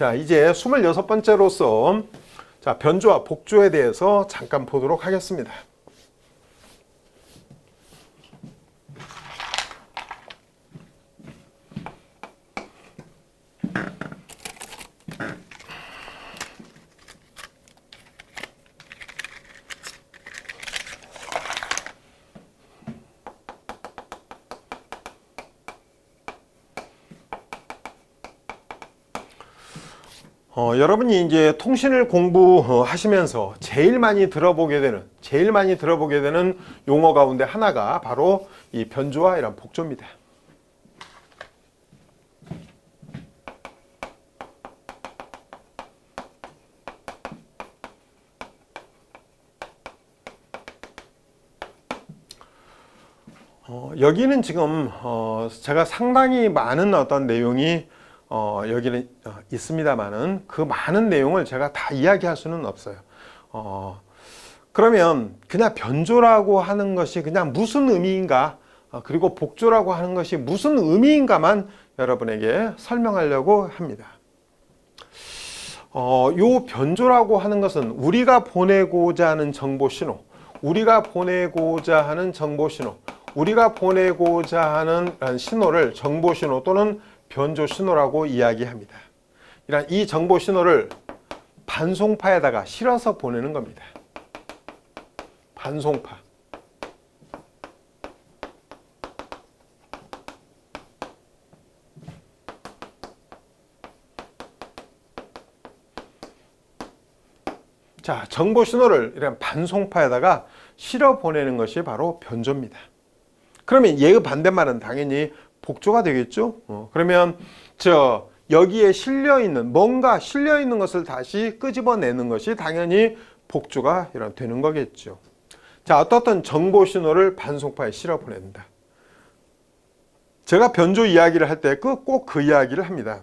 자, 이제 26번째로서 자, 변조와 복조에 대해서 잠깐 보도록 하겠습니다. 여러분이 이제 통신을 공부하시면서 제일 많이 들어보게 되는 용어 가운데 하나가 바로 이 변조와 이런 복조입니다. 여기는 지금 제가 상당히 많은 어떤 내용이 여기는 있습니다만은 그 많은 내용을 제가 다 이야기할 수는 없어요. 그러면 그냥 변조라고 하는 것이 그냥 무슨 의미인가, 그리고 복조라고 하는 것이 무슨 의미인가만 여러분에게 설명하려고 합니다. 요 변조라고 하는 것은 우리가 보내고자 하는 정보 신호, 우리가 보내고자 하는 신호를 정보 신호 또는 변조 신호라고 이야기합니다. 이 정보 신호를 반송파에다가 실어서 보내는 겁니다. 반송파. 자, 정보 신호를 이런 반송파에다가 실어 보내는 것이 바로 변조입니다. 그러면 얘의 반대말은 당연히 복조가 되겠죠. 그러면 여기에 뭔가 실려 있는 것을 다시 끄집어내는 것이 당연히 복조가 되는 거겠죠. 자, 어떤 정보 신호를 반송파에 실어 보낸다. 제가 변조 이야기를 할 때 꼭 그 이야기를 합니다.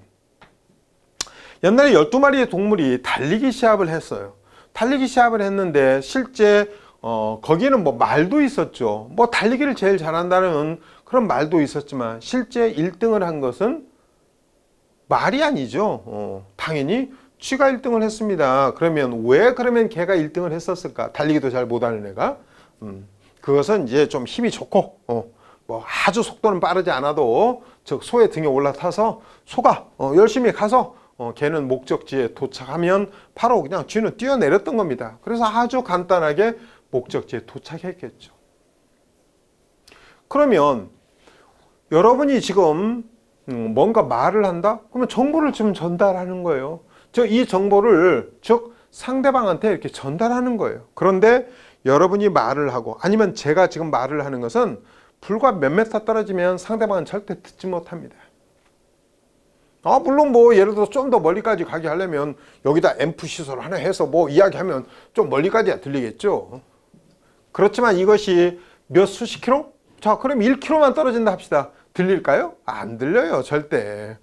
옛날에 12마리의 동물이 달리기 시합을 했어요. 달리기 시합을 했는데 실제 거기에는 뭐 말도 있었죠. 뭐 달리기를 제일 잘한다는 그런 말도 있었지만 실제 1등을 한 것은 말이 아니죠. 당연히 쥐가 1등을 했습니다. 그러면 왜 걔가 1등을 했었을까? 달리기도 잘 못하는 애가. 그것은 이제 좀 힘이 좋고 뭐 아주 속도는 빠르지 않아도 즉 소의 등에 올라타서 소가 열심히 가서 걔는 목적지에 도착하면 바로 그냥 쥐는 뛰어내렸던 겁니다. 그래서 아주 간단하게 목적지에 도착했겠죠. 그러면 여러분이 지금 뭔가 말을 한다? 그러면 정보를 좀 전달하는 거예요. 이 정보를 상대방한테 이렇게 전달하는 거예요. 그런데 여러분이 말을 하고 아니면 제가 지금 말을 하는 것은 불과 몇 미터 떨어지면 상대방은 절대 듣지 못합니다. 물론 뭐 예를 들어서 좀 더 멀리까지 가게 하려면 여기다 앰프 시설 하나 해서 뭐 이야기하면 좀 멀리까지야 들리겠죠. 그렇지만 이것이 몇 수십 킬로? 자, 그럼 1km만 떨어진다 합시다. 들릴까요? 안 들려요, 절대.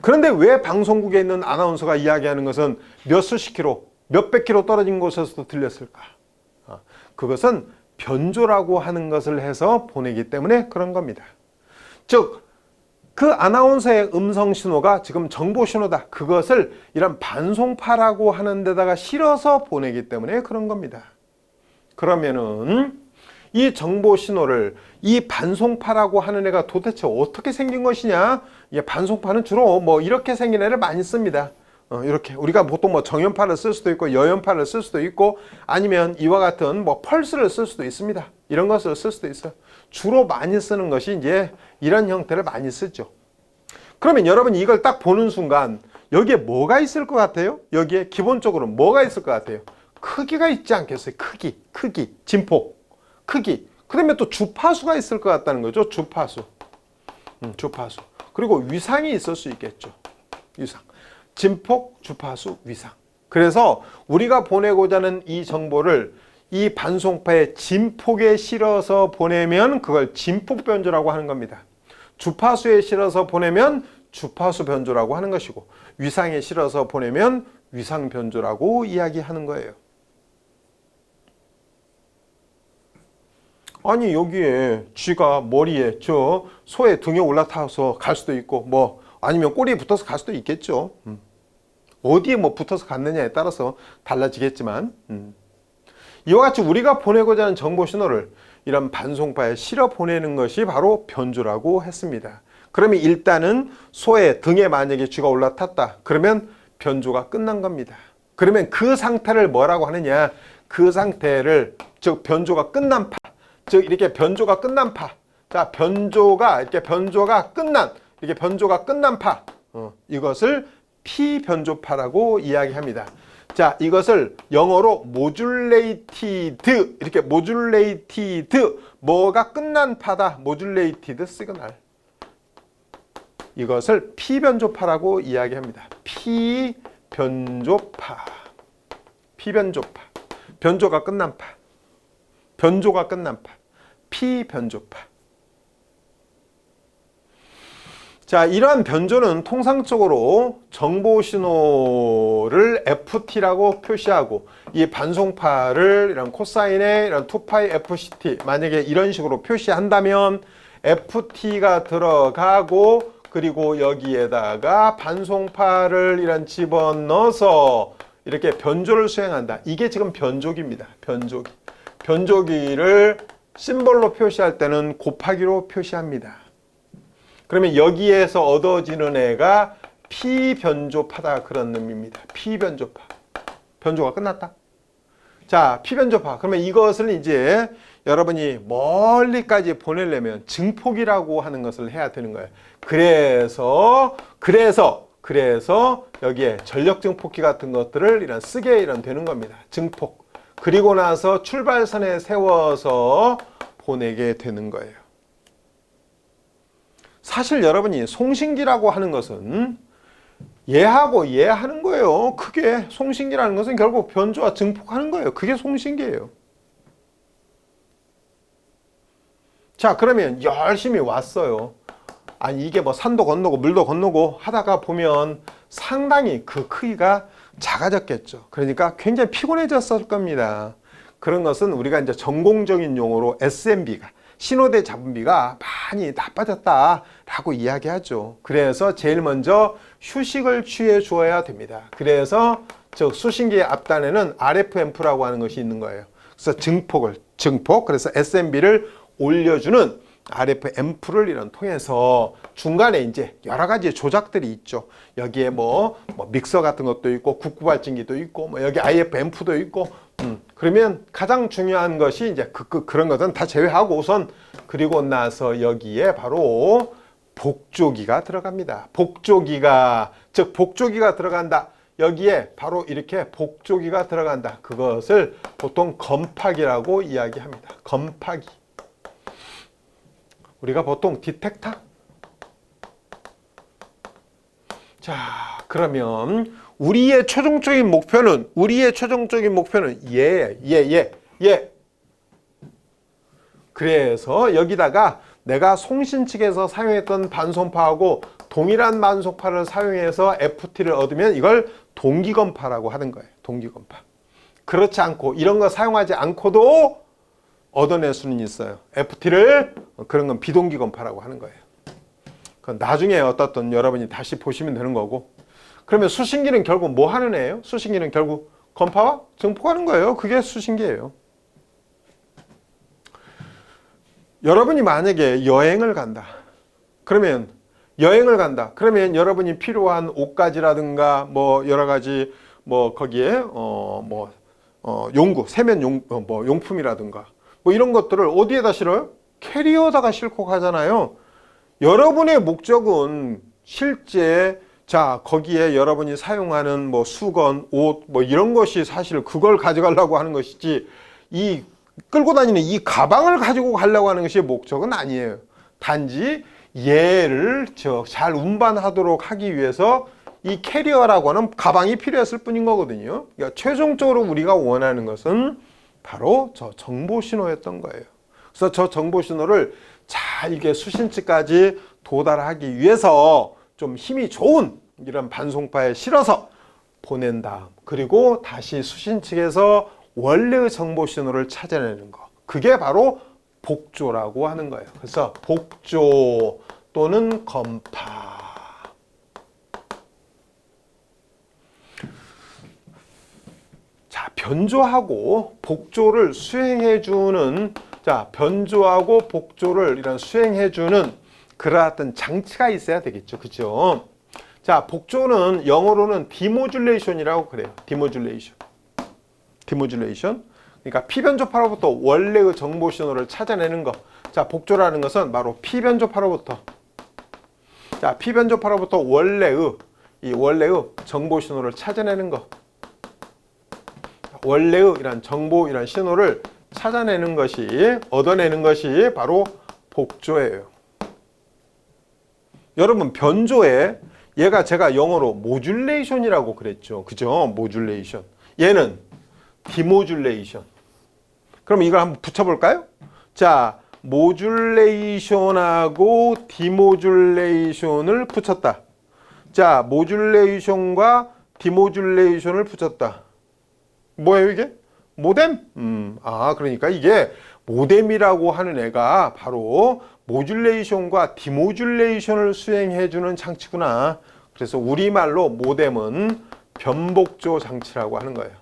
그런데 왜 방송국에 있는 아나운서가 이야기하는 것은 몇 수십 킬로, 몇백 킬로 떨어진 곳에서도 들렸을까? 그것은 변조라고 하는 것을 해서 보내기 때문에 그런 겁니다. 즉, 그 아나운서의 음성 신호가 지금 정보 신호다. 그것을 이런 반송파라고 하는 데다가 실어서 보내기 때문에 그런 겁니다. 그러면은 이 정보 신호를 이 반송파라고 하는 애가 도대체 어떻게 생긴 것이냐? 반송파는 주로 뭐 이렇게 생긴 애를 많이 씁니다. 이렇게 우리가 보통 뭐 정연파를 쓸 수도 있고 여연파를 쓸 수도 있고 아니면 이와 같은 뭐 펄스를 쓸 수도 있습니다. 이런 것을 쓸 수도 있어요. 주로 많이 쓰는 것이 이제 이런 형태를 많이 쓰죠. 그러면 여러분이 이걸 딱 보는 순간 여기에 뭐가 있을 것 같아요? 여기에 기본적으로 뭐가 있을 것 같아요? 크기가 있지 않겠어요? 크기, 진폭, 크기. 그 다음에 또 주파수가 있을 것 같다는 거죠. 주파수. 그리고 위상이 있을 수 있겠죠. 위상. 진폭, 주파수, 위상. 그래서 우리가 보내고자 하는 이 정보를 이 반송파의 진폭에 실어서 보내면 그걸 진폭 변조라고 하는 겁니다. 주파수에 실어서 보내면 주파수 변조라고 하는 것이고 위상에 실어서 보내면 위상 변조라고 이야기하는 거예요. 아니 여기에 쥐가 머리에 소의 등에 올라타서 갈 수도 있고 뭐 아니면 꼬리에 붙어서 갈 수도 있겠죠. 어디에 뭐 붙어서 갔느냐에 따라서 달라지겠지만 이와 같이 우리가 보내고자 하는 정보 신호를 이런 반송파에 실어 보내는 것이 바로 변조라고 했습니다. 그러면 일단은 소의 등에 만약에 쥐가 올라탔다. 그러면 변조가 끝난 겁니다. 그러면 그 상태를 뭐라고 하느냐? 그 상태를 즉 변조가 끝난 파, 즉 이렇게 변조가 끝난 파. 자, 변조가 끝난 파. 이것을 피변조파라고 이야기합니다. 자, 이것을 영어로 modulated, 이렇게 modulated, 뭐가 끝난 파다, modulated signal. 이것을 피변조파라고 이야기합니다. 피변조파. 변조가 끝난 파. 피변조파. 자, 이러한 변조는 통상적으로 정보 신호를 FT라고 표시하고 이 반송파를 이런 코사인의 이런 2파이 FCT 만약에 이런 식으로 표시한다면 FT가 들어가고 그리고 여기에다가 반송파를 이런 집어넣어서 이렇게 변조를 수행한다. 이게 지금 변조기입니다. 변조기를 심볼로 표시할 때는 곱하기로 표시합니다. 그러면 여기에서 얻어지는 애가 피변조파다 그런 의미입니다. 피변조파. 변조가 끝났다. 자, 피변조파. 그러면 이것을 이제 여러분이 멀리까지 보내려면 증폭이라고 하는 것을 해야 되는 거예요. 그래서 여기에 전력 증폭기 같은 것들을 쓰게 되는 겁니다. 증폭. 그리고 나서 출발선에 세워서 보내게 되는 거예요. 사실 여러분이 송신기라고 하는 것은 얘하고 얘 하는 거예요. 그게 송신기라는 것은 결국 변조와 증폭하는 거예요. 그게 송신기예요. 자, 그러면 열심히 왔어요. 아니, 이게 뭐 산도 건너고 물도 건너고 하다가 보면 상당히 그 크기가 작아졌겠죠. 그러니까 굉장히 피곤해졌을 겁니다. 그런 것은 우리가 이제 전공적인 용어로 SMB가 신호대 잡음비가 많이 나빠졌다라고 이야기하죠. 그래서 제일 먼저 휴식을 취해 주어야 됩니다. 그래서 즉 수신기의 앞단에는 RF앰프라고 하는 것이 있는 거예요. 그래서 증폭, 그래서 SMB를 올려주는 RF앰프를 통해서 중간에 이제 여러 가지 조작들이 있죠. 여기에 뭐 믹서 같은 것도 있고 국구발진기도 있고 뭐 여기 IF 앰프도 있고 그러면 가장 중요한 것이 이제 그런 것은 다 제외하고 우선 그리고 나서 여기에 바로 복조기가 들어갑니다. 복조기가 들어간다. 여기에 바로 이렇게 복조기가 들어간다. 그것을 보통 건파기라고 이야기합니다. 건파기. 우리가 보통 디텍터. 자, 그러면 우리의 최종적인 목표는 예. 그래서 여기다가 내가 송신 측에서 사용했던 반송파하고 동일한 반송파를 사용해서 FT를 얻으면 이걸 동기건파라고 하는 거예요. 동기건파. 그렇지 않고 이런 거 사용하지 않고도 얻어낼 수는 있어요. FT를 그런 건 비동기건파라고 하는 거예요. 그건 나중에 어떻든 여러분이 다시 보시면 되는 거고. 그러면 수신기는 결국 뭐 하는 애예요? 수신기는 결국 건파와 증폭하는 거예요. 그게 수신기예요. 여러분이 만약에 여행을 간다. 그러면 여러분이 필요한 옷가지라든가 뭐 여러 가지 뭐 거기에 세면 용품이라든가 뭐 이런 것들을 어디에다 실어요? 캐리어다가 싣고 가잖아요. 여러분의 목적은 실제 거기에 여러분이 사용하는 뭐 수건, 옷 뭐 이런 것이 사실 그걸 가져가려고 하는 것이지 이 끌고 다니는 이 가방을 가지고 가려고 하는 것이 목적은 아니에요. 단지 얘를 잘 운반하도록 하기 위해서 이 캐리어라고 하는 가방이 필요했을 뿐인 거거든요. 그러니까 최종적으로 우리가 원하는 것은 바로 저 정보 신호였던 거예요. 그래서 저 정보 신호를 잘 이게 수신치까지 도달하기 위해서 좀 힘이 좋은 이런 반송파에 실어서 보낸 다음 그리고 다시 수신 측에서 원래의 정보 신호를 찾아내는 거. 그게 바로 복조라고 하는 거예요. 그래서 복조 또는 건파. 변조하고 복조를 수행해주는, 자, 변조하고 복조를 이런 수행해주는 그러한 장치가 있어야 되겠죠. 그죠? 자, 복조는 영어로는 디모듈레이션이라고 그래요. 디모듈레이션. 디모듈레이션. 그러니까 피변조파로부터 원래의 정보 신호를 찾아내는 것. 자, 복조라는 것은 바로 피변조파로부터, 자, 피변조파로부터 원래의 정보 신호를 찾아내는 것. 원래의 이런 정보, 이런 신호를 찾아내는 것이, 얻어내는 것이 바로 복조예요. 여러분, 변조에 얘가 제가 영어로 모듈레이션이라고 그랬죠. 그죠? 모듈레이션. 얘는 디모듈레이션. 그럼 이걸 한번 붙여볼까요? 자, 모듈레이션하고 디모듈레이션을 붙였다. 자, 모듈레이션과 디모듈레이션을 붙였다. 뭐예요 이게? 모뎀? 그러니까 이게 모뎀이라고 하는 애가 바로 모듈레이션과 디모듈레이션을 수행해주는 장치구나. 그래서 우리말로 모뎀은 변복조 장치라고 하는 거예요.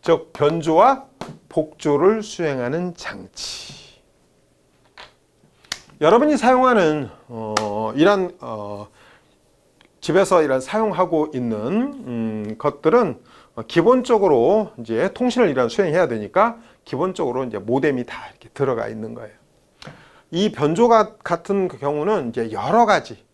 즉, 변조와 복조를 수행하는 장치. 여러분이 사용하는 이런 집에서 이런 사용하고 있는 것들은 기본적으로 이제 통신을 이런 수행해야 되니까 기본적으로 이제 모뎀이 다 이렇게 들어가 있는 거예요. 이 변조가 같은 경우는 이제 여러 가지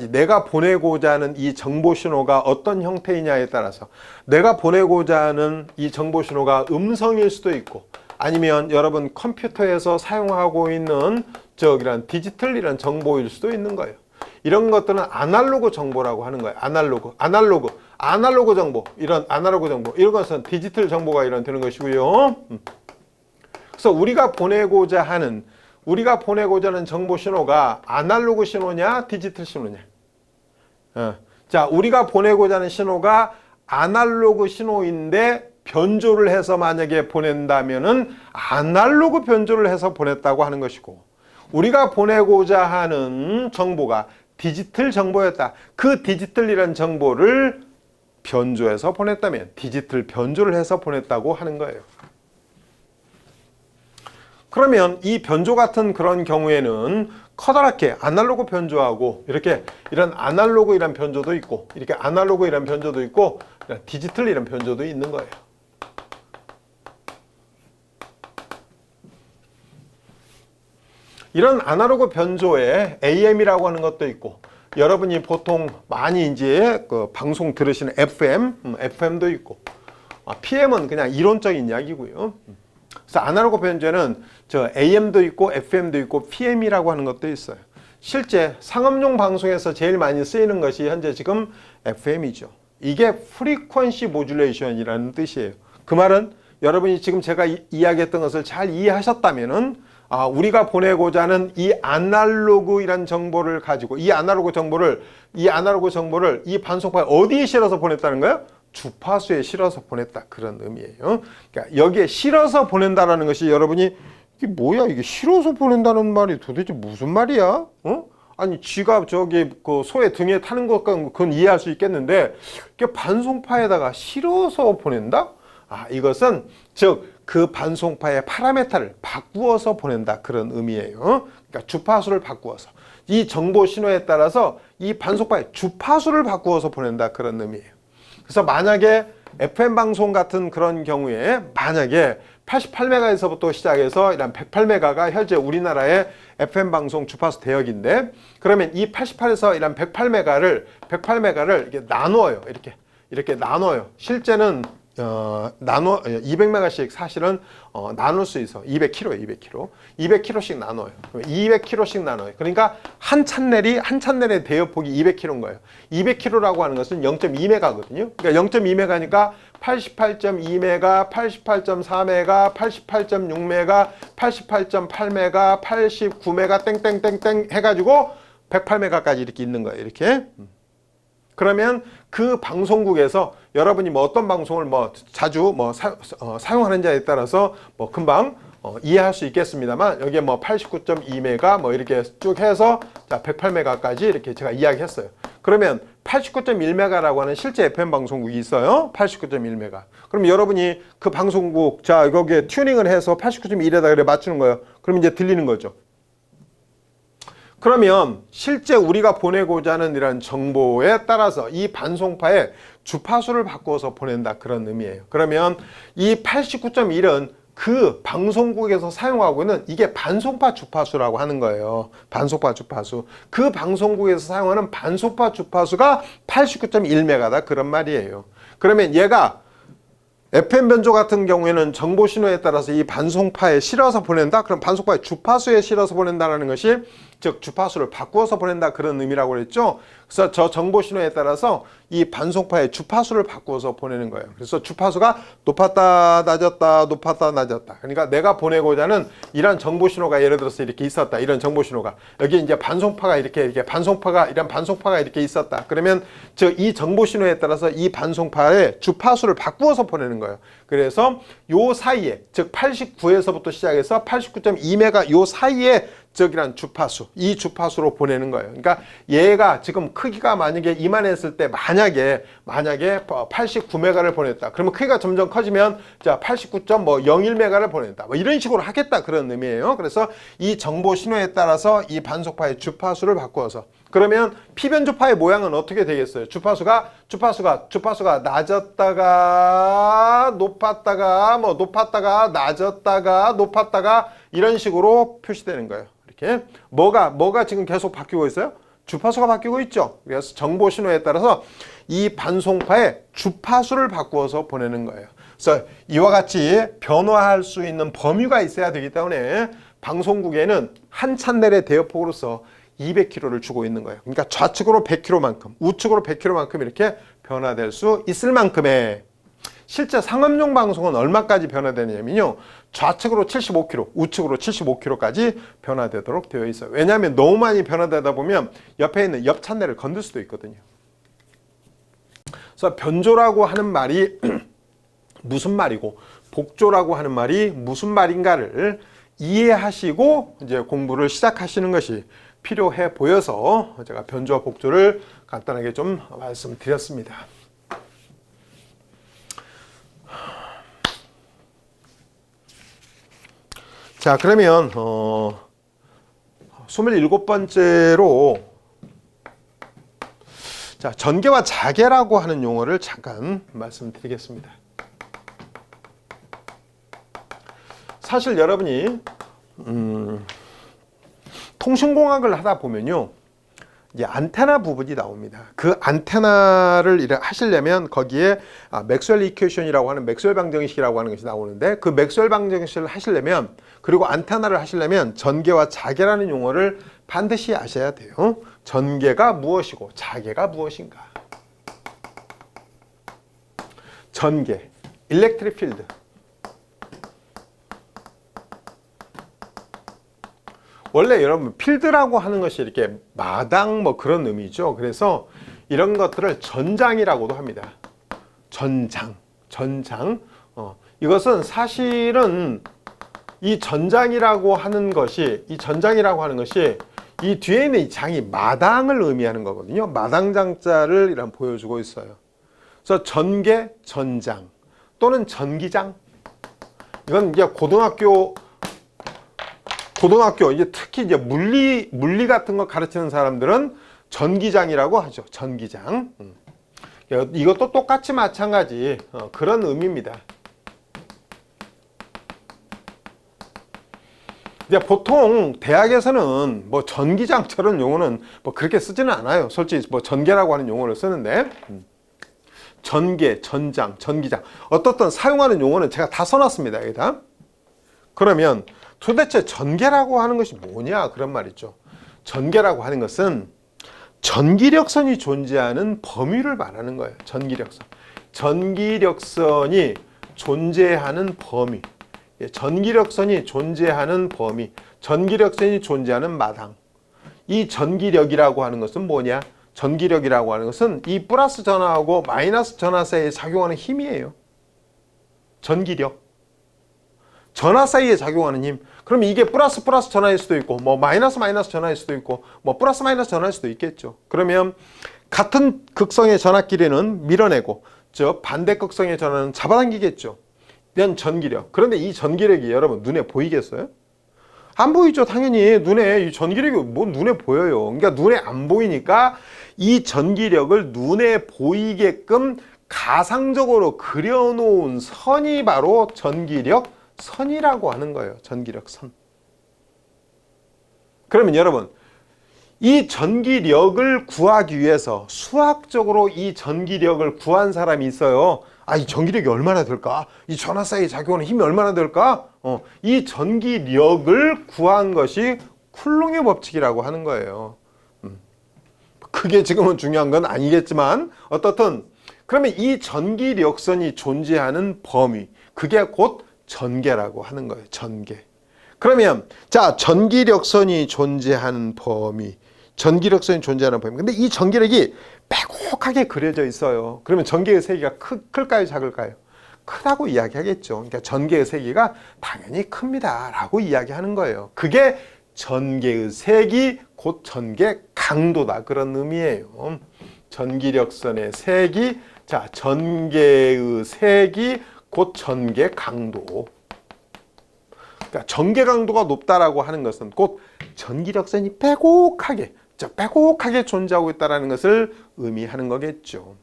내가 보내고자 하는 이 정보 신호가 어떤 형태이냐에 따라서, 내가 보내고자 하는 이 정보 신호가 음성일 수도 있고, 아니면 여러분 컴퓨터에서 사용하고 있는 이런 디지털 이런 정보일 수도 있는 거예요. 이런 것들은 아날로그 정보라고 하는 거예요. 아날로그 정보, 이런 아날로그 정보, 이런 것은 디지털 정보가 이런 되는 것이고요. 그래서 우리가 보내고자 하는 정보 신호가 아날로그 신호냐, 디지털 신호냐. 자, 우리가 보내고자 하는 신호가 아날로그 신호인데 변조를 해서 만약에 보낸다면은 아날로그 변조를 해서 보냈다고 하는 것이고, 우리가 보내고자 하는 정보가 디지털 정보였다. 그 디지털이란 정보를 변조해서 보냈다면 디지털 변조를 해서 보냈다고 하는 거예요. 그러면 이 변조 같은 그런 경우에는 커다랗게 아날로그 변조하고 이런 아날로그 이란 변조도 있고, 이렇게 아날로그 이란 변조도 있고, 디지털 이란 변조도 있는 거예요. 이런 아날로그 변조에 AM이라고 하는 것도 있고, 여러분이 보통 많이 이제 그 방송 들으시는 FM도 있고, PM은 그냥 이론적인 이야기고요. 그래서 아날로그 변조에는 AM도 있고 FM도 있고 PM이라고 하는 것도 있어요. 실제 상업용 방송에서 제일 많이 쓰이는 것이 현재 지금 FM이죠. 이게 프리퀀시 모듈레이션이라는 뜻이에요. 그 말은 여러분이 지금 제가 이야기했던 것을 잘 이해하셨다면은, 우리가 보내고자 하는 이 아날로그이란 정보를 가지고 이 아날로그 정보를 이 반송파에 어디에 실어서 보냈다는 거예요? 주파수에 실어서 보냈다, 그런 의미예요. 그러니까 여기에 실어서 보낸다라는 것이, 여러분이 이게 뭐야, 이게 실어서 보낸다는 말이 도대체 무슨 말이야? 아니, 쥐가 그 소의 등에 타는 것과 그건 이해할 수 있겠는데, 이게 반송파에다가 실어서 보낸다? 이것은 그 반송파의 파라메타를 바꾸어서 보낸다, 그런 의미예요. 그러니까 주파수를 바꾸어서, 이 정보 신호에 따라서 이 반송파의 주파수를 바꾸어서 보낸다, 그런 의미예요. 그래서 만약에 FM 방송 같은 그런 경우에 만약에 88메가에서부터 시작해서 이런 108메가가 현재 우리나라의 FM 방송 주파수 대역인데, 그러면 이 88에서 이런 108메가를 이렇게 나누어요. 이렇게 나눠요. 실제는 200메가씩 사실은 나눌 수 있어. 200kg씩 나눠요. 200kg씩 나눠요. 그러니까 한 찬넬의 대역폭이 200kg인 거예요. 200kg라고 하는 것은 0.2메가거든요. 그러니까 0.2메가니까 88.2메가, 88.4메가, 88.6메가, 88.8메가, 89메가 땡땡땡땡 해가지고 108메가까지 이렇게 있는 거예요. 이렇게. 그러면 그 방송국에서 여러분이 어떤 방송을 자주 사용하는지에 따라서 금방 이해할 수 있겠습니다만 여기에 뭐 89.2메가 뭐 이렇게 쭉 해서 자 108메가까지 이렇게 제가 이야기했어요. 그러면 89.1메가라고 하는 실제 FM 방송국이 있어요. 89.1메가. 그럼 여러분이 그 방송국 자 여기에 튜닝을 해서 89.1에다 그래 맞추는 거예요. 그럼 이제 들리는 거죠. 그러면 실제 우리가 보내고자 하는 이런 정보에 따라서 이 반송파의 주파수를 바꿔서 보낸다 그런 의미예요. 그러면 이 89.1은 그 방송국에서 사용하고 있는 이게 반송파 주파수라고 하는 거예요. 반송파 주파수. 그 방송국에서 사용하는 반송파 주파수가 89.1메가다 그런 말이에요. 그러면 얘가 FM 변조 같은 경우에는 정보 신호에 따라서 이 반송파에 실어서 보낸다? 그럼 반송파의 주파수에 실어서 보낸다는 것이 즉 주파수를 바꾸어서 보낸다 그런 의미라고 그랬죠. 그래서 저 정보 신호에 따라서 이 반송파의 주파수를 바꾸어서 보내는 거예요. 그래서 주파수가 높았다 낮았다 높았다 낮았다. 그러니까 내가 보내고자 하는 이런 정보 신호가 예를 들어서 이렇게 있었다. 이런 정보 신호가 여기 이제 반송파가 이렇게 반송파가 이런 반송파가 이렇게 있었다. 그러면 즉 이 정보 신호에 따라서 이 반송파의 주파수를 바꾸어서 보내는 거예요. 그래서 요 사이에 즉 89에서부터 시작해서 89.2메가 요 사이에 즉이란 주파수, 이 주파수로 보내는 거예요. 그러니까 얘가 지금 크기가 만약에 이만했을 때 만약에 89메가를 보냈다. 그러면 크기가 점점 커지면 자 89.01메가를 보낸다. 뭐 이런 식으로 하겠다 그런 의미예요. 그래서 이 정보 신호에 따라서 이 반송파의 주파수를 바꾸어서 그러면 피변조파의 모양은 어떻게 되겠어요? 주파수가 낮았다가 높았다가 뭐 높았다가 낮았다가 높았다가 이런 식으로 표시되는 거예요. 이렇게 뭐가 지금 계속 바뀌고 있어요? 주파수가 바뀌고 있죠. 그래서 정보 신호에 따라서 이 반송파의 주파수를 바꾸어서 보내는 거예요. 그래서 이와 같이 변화할 수 있는 범위가 있어야 되기 때문에 방송국에는 한 찬넬의 대역폭으로서 200km를 주고 있는 거예요. 그러니까 좌측으로 100km만큼, 우측으로 100km만큼 이렇게 변화될 수 있을 만큼의 실제 상업용 방송은 얼마까지 변화되냐면요. 좌측으로 75km, 우측으로 75km까지 변화되도록 되어 있어요. 왜냐하면 너무 많이 변화되다 보면 옆에 있는 옆 찬넬을 건들 수도 있거든요. 그래서 변조라고 하는 말이 무슨 말이고 복조라고 하는 말이 무슨 말인가를 이해하시고 이제 공부를 시작하시는 것이 필요해 보여서 제가 변조와 복조를 간단하게 좀 말씀드렸습니다. 자, 그러면 27번째로 자, 전개와 자개라고 하는 용어를 잠깐 말씀드리겠습니다. 사실 여러분이 통신공학을 하다 보면요, 이제 안테나 부분이 나옵니다. 그 안테나를 하시려면 거기에 맥스웰 이퀘이션이라고 하는 맥스웰 방정식이라고 하는 것이 나오는데 그 맥스웰 방정식을 하시려면 그리고 안테나를 하시려면 전개와 자개라는 용어를 반드시 아셔야 돼요. 전개가 무엇이고 자개가 무엇인가? 전개, 일렉트릭 필드. 원래 여러분 필드라고 하는 것이 이렇게 마당 뭐 그런 의미죠. 그래서 이런 것들을 전장이라고도 합니다. 전장. 이것은 사실은 이 전장이라고 하는 것이 이 뒤에 있는 이 장이 마당을 의미하는 거거든요. 마당장자를 이런 보여주고 있어요. 그래서 전개, 전장 또는 전기장. 이건 이제 고등학교 이제 특히 이제 물리 같은 거 가르치는 사람들은 전기장이라고 하죠. 전기장. 이것도 똑같이 마찬가지 그런 의미입니다. 이제 보통 대학에서는 뭐 전기장처럼 용어는 뭐 그렇게 쓰지는 않아요. 솔직히 뭐 전개라고 하는 용어를 쓰는데 전개, 전장, 전기장 어떻든 사용하는 용어는 제가 다 써놨습니다. 여기다. 그러면 도대체 전개라고 하는 것이 뭐냐 그런 말이죠. 전개라고 하는 것은 전기력선이 존재하는 범위를 말하는 거예요. 전기력선이 존재하는 범위. 전기력선이 존재하는 범위. 전기력선이 존재하는 마당. 이 전기력이라고 하는 것은 뭐냐? 전기력이라고 하는 것은 이 플러스 전하하고 마이너스 전하 사이에 작용하는 힘이에요. 전기력. 전하 사이에 작용하는 힘. 그럼 이게 플러스 플러스 전하일 수도 있고 뭐 마이너스 마이너스 전하일 수도 있고 뭐 플러스 마이너스 전하일 수도 있겠죠. 그러면 같은 극성의 전하끼리는 밀어내고 저 반대 극성의 전하는 잡아당기겠죠. 이런 전기력. 그런데 이 전기력이 여러분 눈에 보이겠어요? 안 보이죠. 당연히 눈에 이 전기력이 뭐 눈에 보여요. 그러니까 눈에 안 보이니까 이 전기력을 눈에 보이게끔 가상적으로 그려놓은 선이 바로 전기력 선이라고 하는 거예요. 전기력 선. 그러면 여러분 이 전기력을 구하기 위해서 수학적으로 이 전기력을 구한 사람이 있어요. 아, 이 전기력이 얼마나 될까? 이 전하 사이에 작용하는 힘이 얼마나 될까? 이 전기력을 구한 것이 쿨롱의 법칙이라고 하는 거예요. 그게 지금은 중요한 건 아니겠지만 어떻든 그러면 이 전기력선이 존재하는 범위, 그게 곧 전개라고 하는 거예요. 전개. 그러면 자, 전기력선이 존재하는 범위, 전기력선이 존재하는 범위. 근데 이 전기력이 빼곡하게 그려져 있어요. 그러면 전개의 세기가 클까요, 작을까요? 크다고 이야기하겠죠. 그러니까 전개의 세기가 당연히 큽니다 라고 이야기하는 거예요. 그게 전개의 세기 곧 전개 강도다, 그런 의미예요. 전기력선의 세기, 자, 전개의 세기 곧 전개 강도. 그러니까 전개 강도가 높다라고 하는 것은 곧 전기력선이 빼곡하게 존재하고 있다는 것을 의미하는 거겠죠.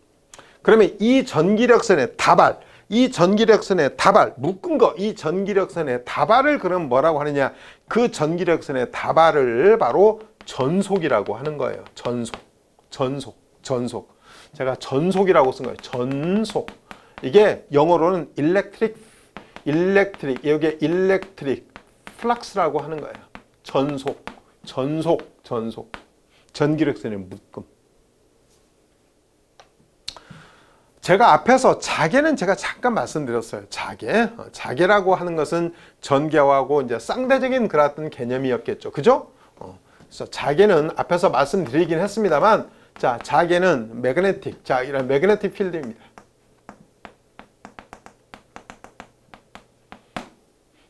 그러면 이 전기력선의 다발, 이 전기력선의 다발, 묶은 거, 이 전기력선의 다발을 그럼 뭐라고 하느냐? 그 전기력선의 다발을 바로 전속이라고 하는 거예요. 전속. 제가 전속이라고 쓴 거예요. 전속. 이게 영어로는 electric, 여기에 electric flux라고 하는 거예요. 전속. 전기력선의 묶음. 제가 앞에서 자개는 제가 잠깐 말씀드렸어요. 자개라고 하는 것은 전개하고 이제 쌍대적인 그런 개념이었겠죠. 그죠? 그래서 자개는 앞에서 말씀드리긴 했습니다만, 자, 자개는 매그네틱, 자, 이런 매그네틱 필드입니다.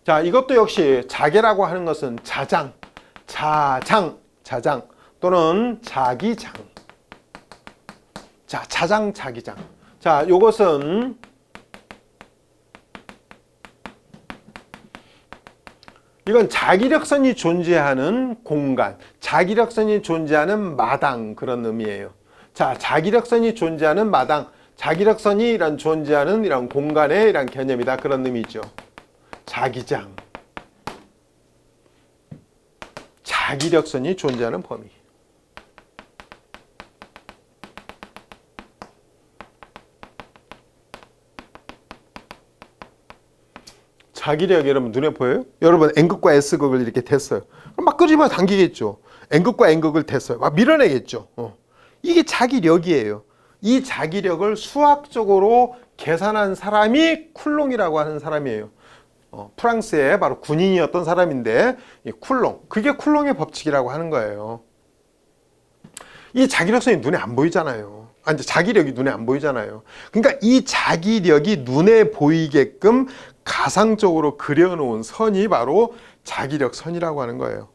자, 이것도 역시 자개라고 하는 것은 자장 또는 자기장. 자, 자장, 자기장. 자, 요것은 이건 자기력선이 존재하는 공간, 자기력선이 존재하는 마당, 그런 의미예요. 자, 자기력선이 존재하는 마당, 자기력선이 이런 존재하는 이런 공간의 이런 개념이다, 그런 의미죠. 자기장. 자기력선이 존재하는 범위. 자기력 여러분 눈에 보여요? 여러분 N극과 S극을 이렇게 댔어요. 그럼 막 끄집어 당기겠죠. N극과 N극을 댔어요. 막 밀어내겠죠. 이게 자기력이에요. 이 자기력을 수학적으로 계산한 사람이 쿨롱이라고 하는 사람이에요. 프랑스의 바로 군인이었던 사람인데 이 쿨롱, 그게 쿨롱의 법칙이라고 하는 거예요. 이 자기력선이 눈에 안 보이잖아요. 이제 자기력이 눈에 안 보이잖아요. 그러니까 이 자기력이 눈에 보이게끔 가상적으로 그려놓은 선이 바로 자기력선이라고 하는 거예요.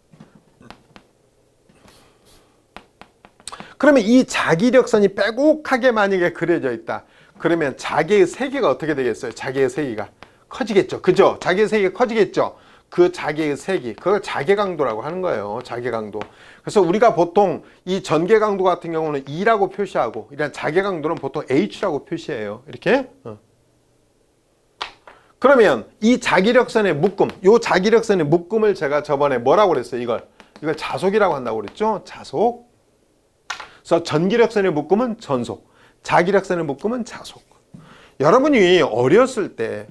그러면 이 자기력선이 빼곡하게 만약에 그려져 있다. 그러면 자기의 세계가 어떻게 되겠어요? 자기의 세계가 커지겠죠. 그죠? 자기의 세계가 커지겠죠. 그 자기의 세기, 그걸 자개강도라고 하는 거예요. 자개강도. 그래서 우리가 보통 이 전개강도 같은 경우는 E라고 표시하고 이런 자개강도는 보통 H라고 표시해요. 이렇게. 그러면 이 자기력선의 묶음, 요 자기력선의 묶음을 제가 저번에 뭐라고 그랬어요? 이걸 자속이라고 한다고 그랬죠? 자속. 그래서 전기력선의 묶음은 전속, 자기력선의 묶음은 자속. 여러분이 어렸을 때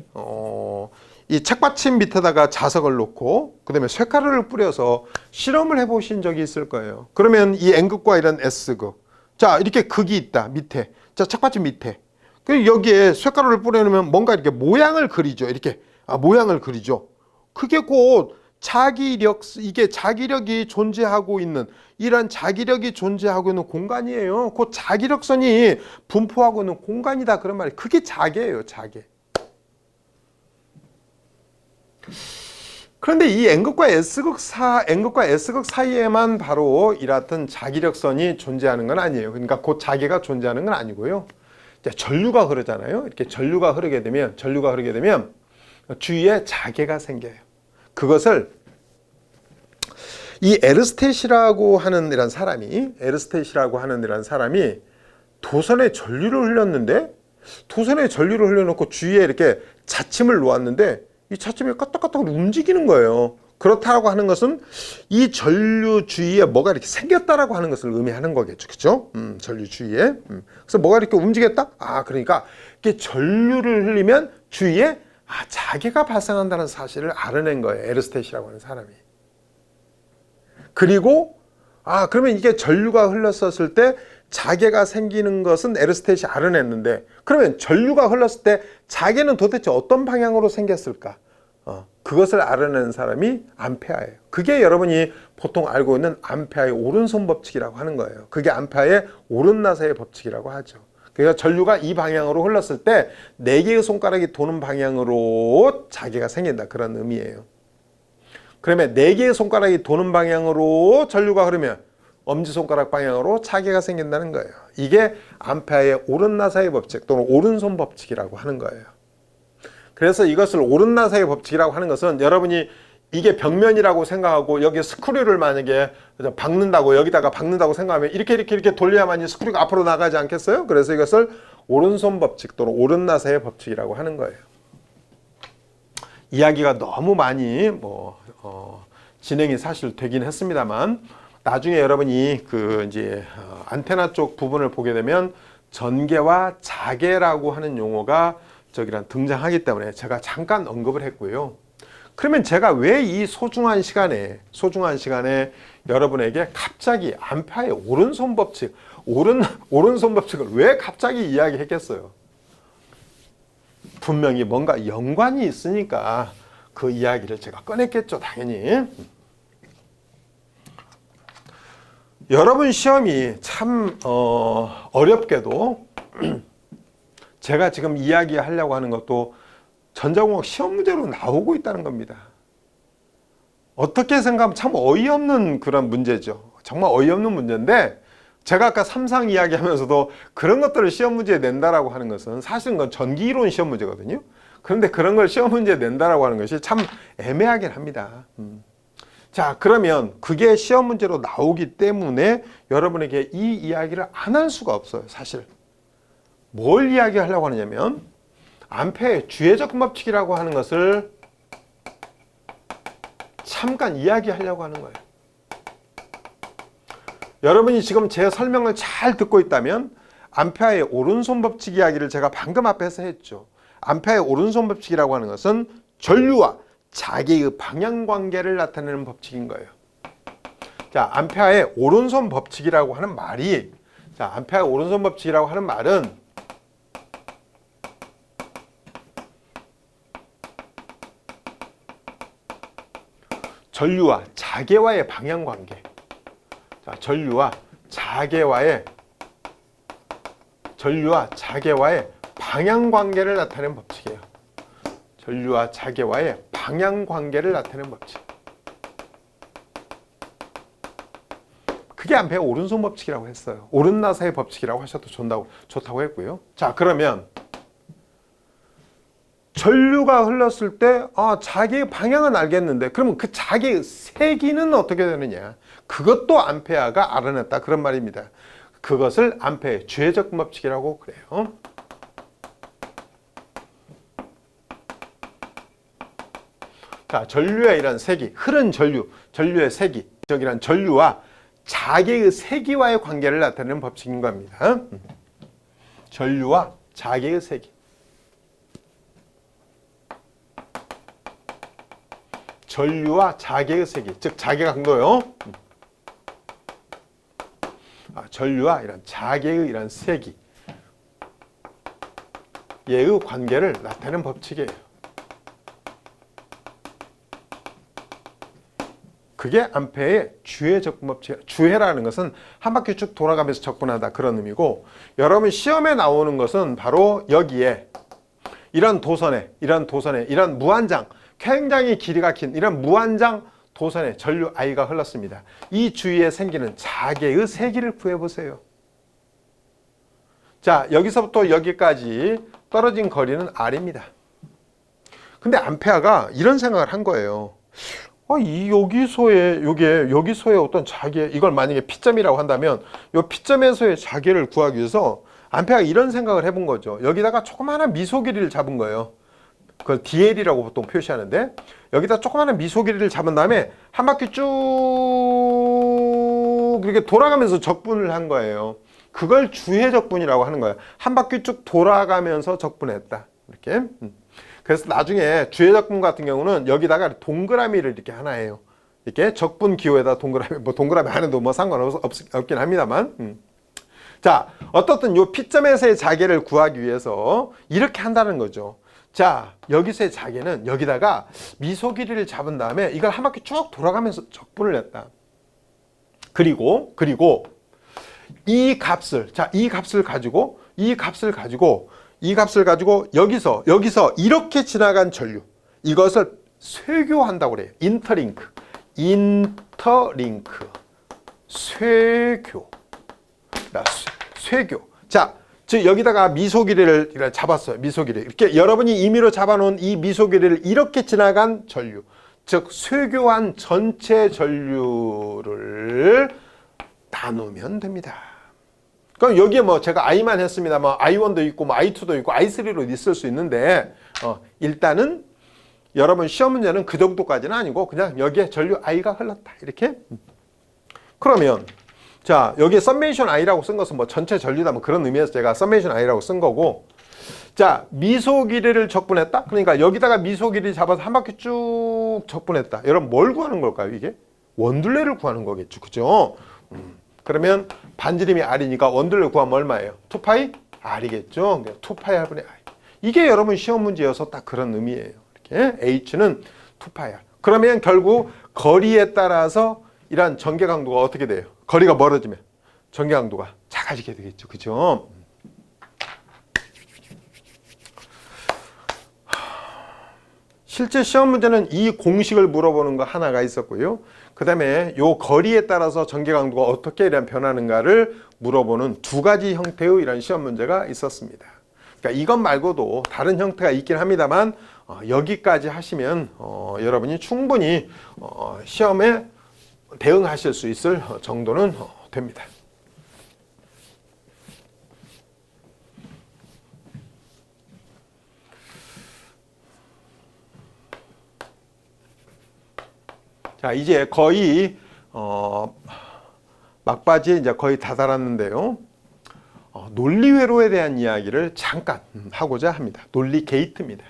이 책받침 밑에다가 자석을 놓고 그 다음에 쇠가루를 뿌려서 실험을 해보신 적이 있을 거예요. 그러면 이 N극과 이런 S극, 자, 이렇게 극이 있다 밑에, 자, 책받침 밑에. 그 여기에 쇠가루를 뿌려놓으면 뭔가 이렇게 모양을 그리죠. 이렇게 모양을 그리죠. 그게 곧 자기력, 이게 자기력이 존재하고 있는, 이런 자기력이 존재하고 있는 공간이에요. 곧 자기력선이 분포하고 있는 공간이다, 그런 말이에요. 그게 자개예요. 자개. 그런데 이 N극과 S극 사이에만 바로 이렇던 자기력선이 존재하는 건 아니에요. 그러니까 곧 자기가 존재하는 건 아니고요. 이제 전류가 흐르잖아요. 이렇게 전류가 흐르게 되면 주위에 자개가 생겨요. 그것을 이 에르스텟이라고 하는 이런 사람이 도선에 전류를 흘렸는데, 도선에 전류를 흘려놓고 주위에 이렇게 자침을 놓았는데 이 자침이 까딱까딱 움직이는 거예요. 그렇다고 하는 것은 이 전류 주위에 뭐가 이렇게 생겼다라고 하는 것을 의미하는 거겠죠. 그죠? 전류 주위에. 그래서 뭐가 이렇게 움직였다? 그러니까 이렇게 전류를 흘리면 주위에 자개가 발생한다는 사실을 알아낸 거예요. 에르스텟이라고 하는 사람이. 그리고 그러면 이게 전류가 흘렀었을 때 자개가 생기는 것은 에르스텟이 알아냈는데, 그러면 전류가 흘렀을 때 자개는 도대체 어떤 방향으로 생겼을까? 그것을 알아내는 사람이 암페아예요. 그게 여러분이 보통 알고 있는 암페아의 오른손 법칙이라고 하는 거예요. 그게 암페아의 오른나사의 법칙이라고 하죠. 그러니까 전류가 이 방향으로 흘렀을 때 4개의 손가락이 도는 방향으로 자개가 생긴다, 그런 의미예요. 그러면 4개의 손가락이 도는 방향으로 전류가 흐르면 엄지손가락 방향으로 자개가 생긴다는 거예요. 이게 암페아의 오른나사의 법칙 또는 오른손 법칙이라고 하는 거예요. 그래서 이것을 오른나사의 법칙이라고 하는 것은, 여러분이 이게 벽면이라고 생각하고 여기 스크류를 만약에 박는다고, 여기다가 박는다고 생각하면 이렇게 돌려야만이 스크류가 앞으로 나가지 않겠어요? 그래서 이것을 오른손 법칙 또는 오른나사의 법칙이라고 하는 거예요. 이야기가 너무 많이 진행이 사실 되긴 했습니다만, 나중에 여러분이 안테나 쪽 부분을 보게 되면 전개와 자개라고 하는 용어가 등장하기 때문에 제가 잠깐 언급을 했고요. 그러면 제가 왜 이 소중한 시간에 여러분에게 갑자기 암페아의 오른손 법칙을 왜 갑자기 이야기했겠어요? 분명히 뭔가 연관이 있으니까 그 이야기를 제가 꺼냈겠죠, 당연히. 여러분 시험이 참 어렵게도 제가 지금 이야기하려고 하는 것도 전자공학 시험 문제로 나오고 있다는 겁니다. 어떻게 생각하면 참 어이없는 그런 문제죠. 정말 어이없는 문제인데, 제가 아까 삼상 이야기하면서도 그런 것들을 시험 문제에 낸다라고 하는 것은 사실은 그건 전기이론 시험 문제거든요. 그런데 그런 걸 시험 문제에 낸다라고 하는 것이 참 애매하긴 합니다. 자, 그러면 그게 시험 문제로 나오기 때문에 여러분에게 이 이야기를 안 할 수가 없어요, 사실. 뭘 이야기하려고 하느냐면 암페아의 주회적 법칙이라고 하는 것을 잠깐 이야기하려고 하는 거예요. 여러분이 지금 제 설명을 잘 듣고 있다면 암페아의 오른손 법칙 이야기를 제가 방금 앞에서 했죠. 암페아의 오른손 법칙이라고 하는 것은 전류와 자개의 방향 관계를 나타내는 법칙인 거예요. 자, 암페아의 오른손 법칙이라고 하는 말이, 암페아의 오른손 법칙이라고 하는 말은 전류와 자개와의 방향 관계. 전류와 자개와의 방향 관계를 나타내는 법칙이에요. 전류와 자개와의 방향 관계를 나타내는 법칙. 그게 암페아의 오른손 법칙이라고 했어요. 오른나사의 법칙이라고 하셔도 좋다고 했고요. 자, 그러면 전류가 흘렀을 때 자개의 방향은 알겠는데, 그러면 그 자개의 세기는 어떻게 되느냐? 그것도 암페아가 알아냈다, 그런 말입니다. 그것을 암페아의 주회적 법칙이라고 그래요. 자, 전류의 이런 세기, 흐른 전류의 세기, 이란 전류와 자개의 세기와의 관계를 나타내는 법칙인 겁니다. 전류와 자개의 세기. 전류와 자개의 세기, 즉 자개 강도요. 전류와 이런 자개의 이런 세기, 얘의 관계를 나타내는 법칙이에요. 그게 암페아의 주회적 법칙. 주회라는 것은 한 바퀴 쭉 돌아가면서 접근하다, 그런 의미고, 여러분 시험에 나오는 것은 바로 여기에 이런 도선에 이런 무한장, 굉장히 길이가 긴 이런 무한장 도선의 전류 I가 흘렀습니다. 이 주위에 생기는 자개의 세기를 구해보세요. 자, 여기서부터 여기까지 떨어진 거리는 R입니다. 근데 암페아가 이런 생각을 한 거예요. 여기서의 어떤 자개, 이걸 만약에 P점이라고 한다면 이 P점에서의 자개를 구하기 위해서 암페아가 이런 생각을 해본 거죠. 여기다가 조그마한 미소 길이를 잡은 거예요. 그걸 DL이라고 보통 표시하는데 여기다 조그마한 미소 길이를 잡은 다음에 한 바퀴 쭉 이렇게 돌아가면서 적분을 한 거예요. 그걸 주해 적분이라고 하는 거예요. 한 바퀴 쭉 돌아가면서 적분했다. 이렇게. 그래서 나중에 주해 적분 같은 경우는 여기다가 동그라미를 이렇게 하나 해요. 이렇게 적분 기호에다 동그라미 안 해도 뭐 상관없긴 합니다만. 자, 어떻든 요 P점에서의 자개를 구하기 위해서 이렇게 한다는 거죠. 자, 여기서의 자개는 여기다가 미소 길이를 잡은 다음에 이걸 한 바퀴 쭉 돌아가면서 적분을 했다. 그리고 이 값을 가지고 여기서 이렇게 지나간 전류, 이것을 쇄교한다고 그래요. 쇄교. 자, 즉 여기다가 미소 길이를 잡았어요. 미소 길이. 이렇게 여러분이 임의로 잡아놓은 이 미소 길이를 이렇게 지나간 전류, 즉 쇄교한 전체 전류를 나누면 됩니다. 그럼 여기에 뭐 제가 I만 했습니다만 I1도 있고 뭐 I2도 있고 I3로 있을 수 있는데 일단은 여러분 시험 문제는 그 정도까지는 아니고 그냥 여기에 전류 I가 흘렀다. 이렇게. 그러면 자, 여기에 썸메이션 I라고 쓴 것은 뭐 전체 전류다 뭐 그런 의미에서 제가 썸메이션 I라고 쓴 거고, 자, 미소 길이를 적분했다? 그러니까 여기다가 미소 길이 잡아서 한 바퀴 쭉 적분했다. 여러분 뭘 구하는 걸까요, 이게? 원둘레를 구하는 거겠죠. 그죠? 그러면 반지름이 R이니까 원둘레 구하면 얼마예요? 2파이 R이겠죠? 2파이 R분의 I. 이게 여러분 시험 문제여서 딱 그런 의미예요. 이렇게 H는 2파이 R. 그러면 결국 거리에 따라서 이러한 전개 강도가 어떻게 돼요? 거리가 멀어지면 전개 강도가 작아지게 되겠죠. 그죠? 실제 시험 문제는 이 공식을 물어보는 거 하나가 있었고요. 그 다음에 요 거리에 따라서 전개 강도가 어떻게 변하는가를 물어보는 두 가지 형태의 이런 시험 문제가 있었습니다. 그러니까 이것 말고도 다른 형태가 있긴 합니다만 여기까지 하시면 여러분이 충분히 시험에 대응하실 수 있을 정도는 됩니다. 자, 이제 거의 막바지에 이제 거의 다다랐는데요. 논리 회로에 대한 이야기를 잠깐 하고자 합니다. 논리 게이트입니다.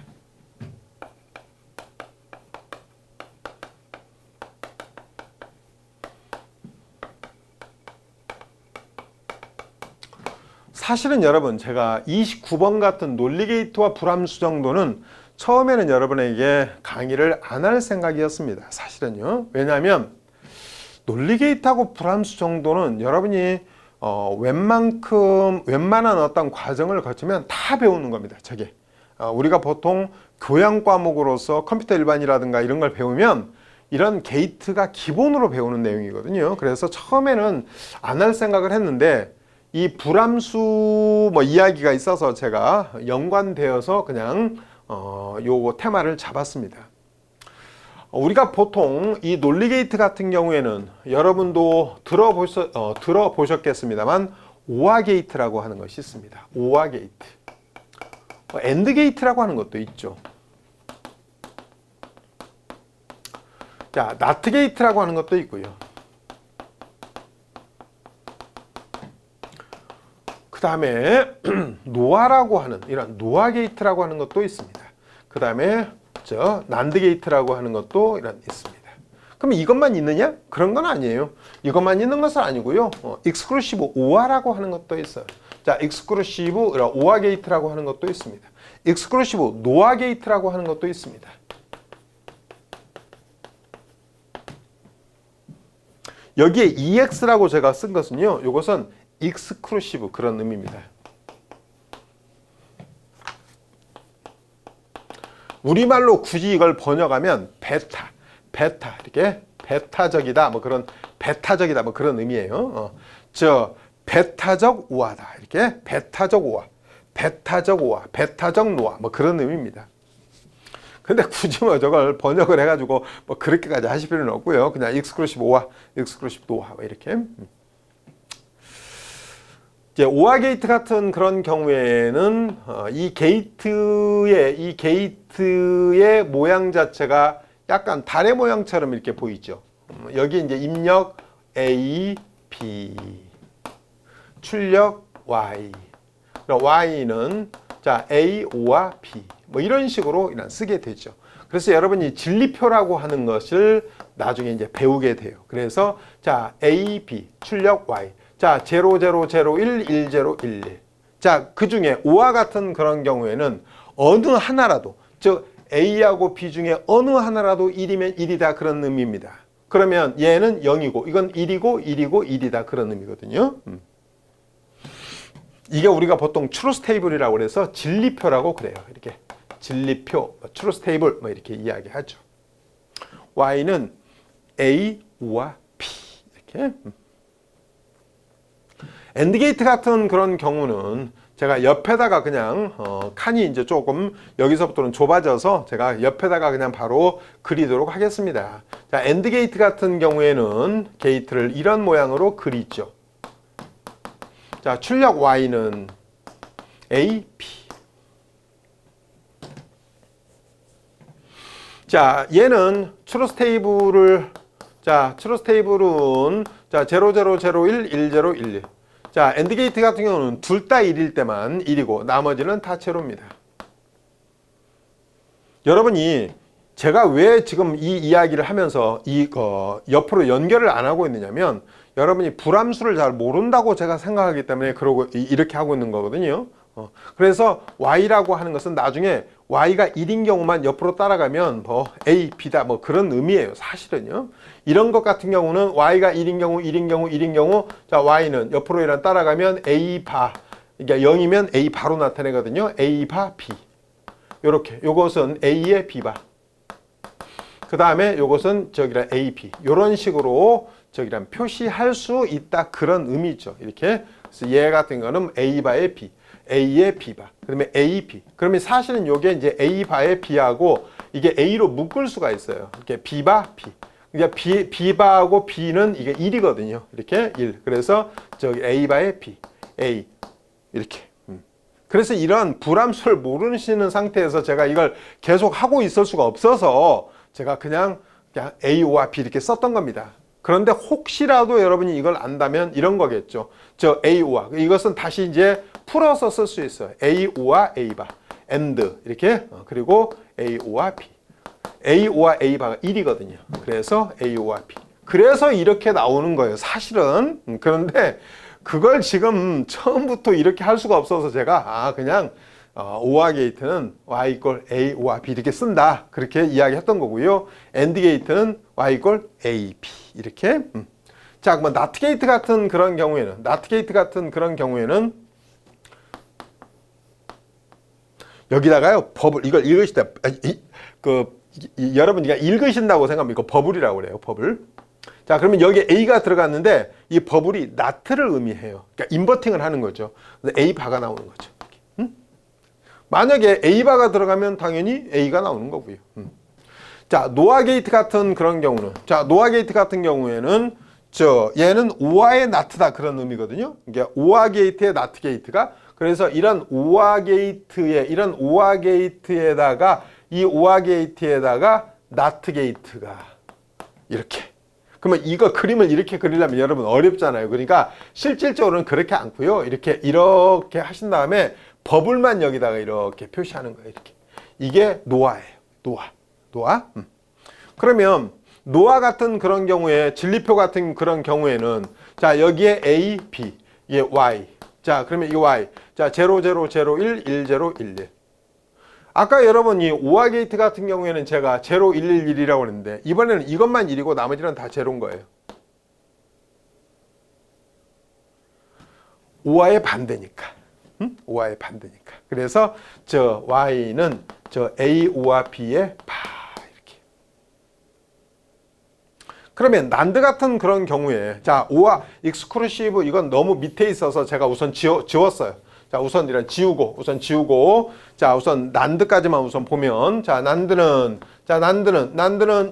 사실은 여러분 제가 29번 같은 논리 게이트와 불함수 정도는 처음에는 여러분에게 강의를 안 할 생각이었습니다. 사실은요. 왜냐하면 논리 게이트하고 불함수 정도는 여러분이 웬만한 어떤 과정을 거치면 다 배우는 겁니다. 저게 우리가 보통 교양 과목으로서 컴퓨터 일반이라든가 이런 걸 배우면 이런 게이트가 기본으로 배우는 내용이거든요. 그래서 처음에는 안 할 생각을 했는데 이 불함수 뭐 이야기가 있어서 제가 연관되어서 그냥 요거 테마를 잡았습니다. 우리가 보통 이 논리 게이트 같은 경우에는 여러분도 들어보셨겠습니다만 오화 게이트라고 하는 것이 있습니다. 오화 게이트, 엔드 게이트라고 하는 것도 있죠. 자, 나트 게이트라고 하는 것도 있고요. 그 다음에 노아라고 하는 이런 노아 게이트라고 하는 것도 있습니다. 그 다음에 난드 게이트라고 하는 것도 있습니다. 그럼 이것만 있느냐? 그런 건 아니에요. 이것만 있는 것은 아니고요. 익스클루시브 오화라고 하는 것도 있어요. 자, 익스클루시브 오화 게이트라고 하는 것도 있습니다. 익스클루시브 노아 게이트라고 하는 것도 있습니다. 여기에 EX라고 제가 쓴 것은요. 이것은 익스클루시브 그런 의미입니다. 우리말로 굳이 이걸 번역하면 베타 이렇게 베타적이다 뭐 그런 베타적이다 뭐 그런 의미예요. 베타적 우화다 이렇게 베타적 우화, 베타적 노화 뭐 그런 의미입니다. 근데 굳이 뭐 저걸 번역을 해가지고 뭐 그렇게까지 하실 필요는 없고요. 그냥 익스클루시브 오화, 익스클루시브 노화 이렇게. 이제 오화 게이트 같은 그런 경우에는 이 게이트의 모양 자체가 약간 달의 모양처럼 이렇게 보이죠. 여기 이제 입력 A, B, 출력 Y. Y는 자 A, O와 B 뭐 이런 식으로 일단 쓰게 되죠. 그래서 여러분이 진리표라고 하는 것을 나중에 이제 배우게 돼요. 그래서 자 A, B 출력 Y 자 0, 0, 0, 1, 1, 0, 1, 1 자 그 중에 O와 같은 그런 경우에는 어느 하나라도 즉 A하고 B 중에 어느 하나라도 1이면 1이다 그런 의미입니다. 그러면 얘는 0이고 이건 1이고 1이고 1이다 그런 의미거든요. 이게 우리가 보통 트루스 테이블이라고 그래서 진리표라고 그래요. 이렇게 진리표, 트루스 테이블 뭐 이렇게 이야기하죠. Y는 A, O와 B 이렇게. 엔드 게이트 같은 그런 경우는 제가 옆에다가 그냥 칸이 이제 조금 여기서부터는 좁아져서 제가 옆에다가 그냥 바로 그리도록 하겠습니다. 자, 엔드 게이트 같은 경우에는 게이트를 이런 모양으로 그리죠. 자, 출력 Y는 A, B. 자, 얘는 트루스 테이블을 트루스 테이블은 자, 0, 0, 0, 1, 1, 0, 1, 1. 자, 엔드 게이트 같은 경우는 둘 다 1일 때만 1이고 나머지는 다 제로입니다. 여러분이 제가 왜 지금 이 이야기를 하면서 옆으로 연결을 안 하고 있느냐면 여러분이 불함수를 잘 모른다고 제가 생각하기 때문에 그러고 이렇게 하고 있는 거거든요. 그래서 Y라고 하는 것은 나중에 Y가 1인 경우만 옆으로 따라가면 뭐 A, B다 뭐 그런 의미예요. 사실은요. 이런 것 같은 경우는 Y가 1인 경우, 1인 경우, 1인 경우 자 Y는 옆으로 이런 따라가면 A 바 그러니까 0이면 A 바로 나타내거든요. A 바 B 요렇게 요것은 A의 B 바 그 다음에 요것은 저기랑 A, B 요런 식으로 저기랑 표시할 수 있다 그런 의미죠. 이렇게 그래서 얘 같은 거는 A 바의 B A의 B바, 그러면 A, B. 그러면 사실은 이게 이제 A 바의 B하고 이게 A로 묶을 수가 있어요. 이렇게 B바, B. 그러니까 B바하고 B는 이게 1이거든요. 이렇게 1. 그래서 저기 A 바의 B, A. 이렇게. 그래서 이런 불함수를 모르시는 상태에서 제가 이걸 계속 하고 있을 수가 없어서 제가 그냥 A와 B 이렇게 썼던 겁니다. 그런데 혹시라도 여러분이 이걸 안다면 이런 거겠죠. 저 A5와 이것은 다시 이제 풀어서 쓸 수 있어요. A5와 A바 and 이렇게 그리고 A5와 B A5와 A바가 1이거든요. 그래서 A5와 B 그래서 이렇게 나오는 거예요. 사실은 그런데 그걸 지금 처음부터 이렇게 할 수가 없어서 제가 그냥 오화 게이트는 y 이꼴 a 오화 b 이렇게 쓴다 그렇게 이야기했던 거고요. 엔드 게이트는 y 이꼴 a b 이렇게. 자, 그러면 나트 게이트 같은 그런 경우에는 여기다가요 버블 이걸 읽으시다 여러분 그냥 읽으신다고 생각하면 이거 버블이라고 그래요. 버블. 자, 그러면 여기 A가 들어갔는데 이 버블이 나트를 의미해요. 그러니까 인버팅을 하는 거죠. 그래서 A 바가 나오는 거죠. 만약에 A바가 들어가면 당연히 A가 나오는 거고요. 자, 노아 게이트 같은 그런 경우는 노아 게이트 같은 경우에는 얘는 오화의 나트다 그런 의미거든요. 이게 오화 게이트의 나트 게이트가 그래서 이런 오화 게이트에다가 이 오화 게이트에다가 나트 게이트가 이렇게. 그러면 이거 그림을 이렇게 그리려면 여러분 어렵잖아요. 그러니까 실질적으로는 그렇게 않고요. 이렇게 하신 다음에 버블만 여기다가 이렇게 표시하는 거예요. 이렇게. 이게 노아예요. 노아. 그러면 노아 같은 그런 경우에 진리표 같은 그런 경우에는 자, 여기에 A, B, 이게 Y. 자, 그러면 이 Y. 자, 0, 0, 0, 1, 1, 0, 1, 1. 아까 여러분이 오화 게이트 같은 경우에는 제가 0, 1, 1, 1이라고 했는데 이번에는 이것만 1이고 나머지는 다 제로인 거예요. 오화의 반대니까. 오화의 반대니까. 그래서 Y는 저 A5와 B의 바 이렇게. 그러면 난드 같은 그런 경우에 자 5와 익스클루시브 이건 너무 밑에 있어서 제가 우선 지웠어요. 자 우선 이런 지우고 자 우선 난드까지만 우선 보면 자 난드는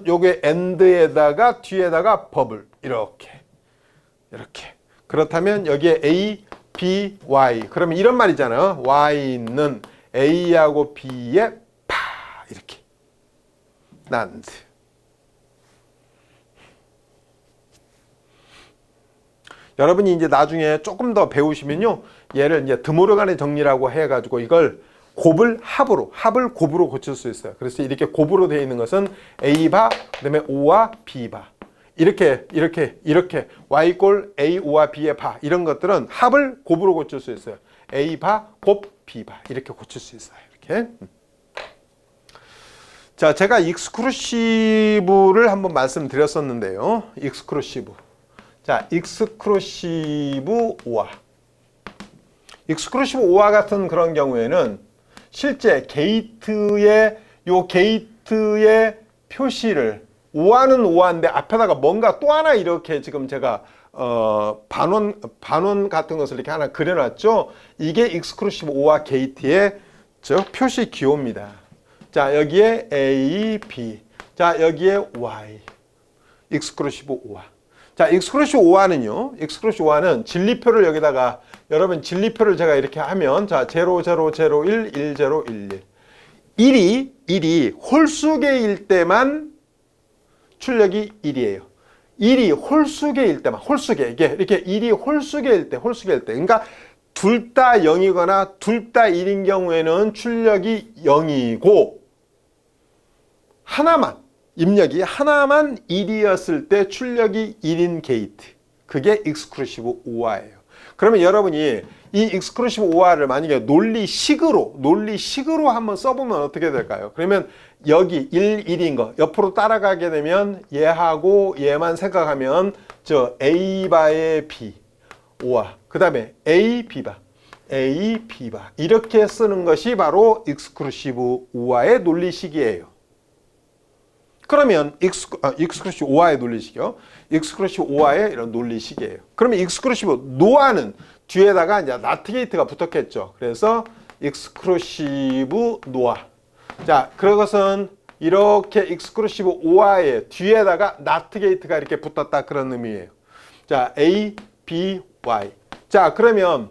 요게 end에다가 뒤에다가 버블 이렇게 그렇다면 여기에 A, B, Y 그러면 이런 말이잖아요. Y는 A하고 B의 파 이렇게 난드. 여러분이 이제 나중에 조금 더 배우시면요. 얘를 이제 드모르간의 정리라고 해가지고 이걸 합을 곱으로 고칠 수 있어요. 그래서 이렇게 곱으로 되어 있는 것은 A바, 그 다음에 O와 B바. 이렇게 Y 꼴 A, O와 B의 바. 이런 것들은 합을 곱으로 고칠 수 있어요. A바, 곱, B바. 이렇게 고칠 수 있어요. 이렇게. 자, 제가 익스클루시브를 한번 말씀드렸었는데요. 익스클루시브. 자, 익스클루시브 5화. 익스클루시브 5화 같은 그런 경우에는 실제 게이트의 표시를 5화는 5화인데 앞에다가 뭔가 또 하나 이렇게 지금 제가 반원 같은 것을 이렇게 하나 그려놨죠. 이게 익스클루시브 5화 게이트의 저 표시 기호입니다. 자, 여기에 A, B. 자, 여기에 Y. 익스클루시브 5화. 자, 익스클루시브 5화는요. 익스클루시브 5화는 진리표를 여기다가 여러분 진리표를 제가 이렇게 하면 자, 0, 0, 0, 1, 1, 0, 1, 1. 1이 홀수계일 때만 출력이 1이에요. 1이 홀수계일 때만 홀수계 이렇게 1이 홀수계일 때 그러니까 둘 다 0이거나 둘 다 1인 경우에는 출력이 0이고 입력이 하나만 1이었을 때 출력이 1인 게이트. 그게 익스클루시브 5화예요. 그러면 여러분이 이 익스클루시브 5화를 만약에 논리식으로 한번 써보면 어떻게 될까요? 그러면 여기 1, 1인 거 옆으로 따라가게 되면 얘하고 얘만 생각하면 저 A바의 B 5화 그 다음에 A, B바 이렇게 쓰는 것이 바로 익스클루시브 5화의 논리식이에요. 그러면 익스클루시브 5화의 논리식이요. 익스클루시브 5화의 이런 논리식이에요. 그러면 익스클루시브 노화는 뒤에다가 이제 나트 게이트가 붙었겠죠. 그래서 익스클루시브 노화. 자, 그것은 이렇게 익스클루시브 5화의 뒤에다가 나트 게이트가 이렇게 붙었다 그런 의미예요. 자, A, B, Y. 자, 그러면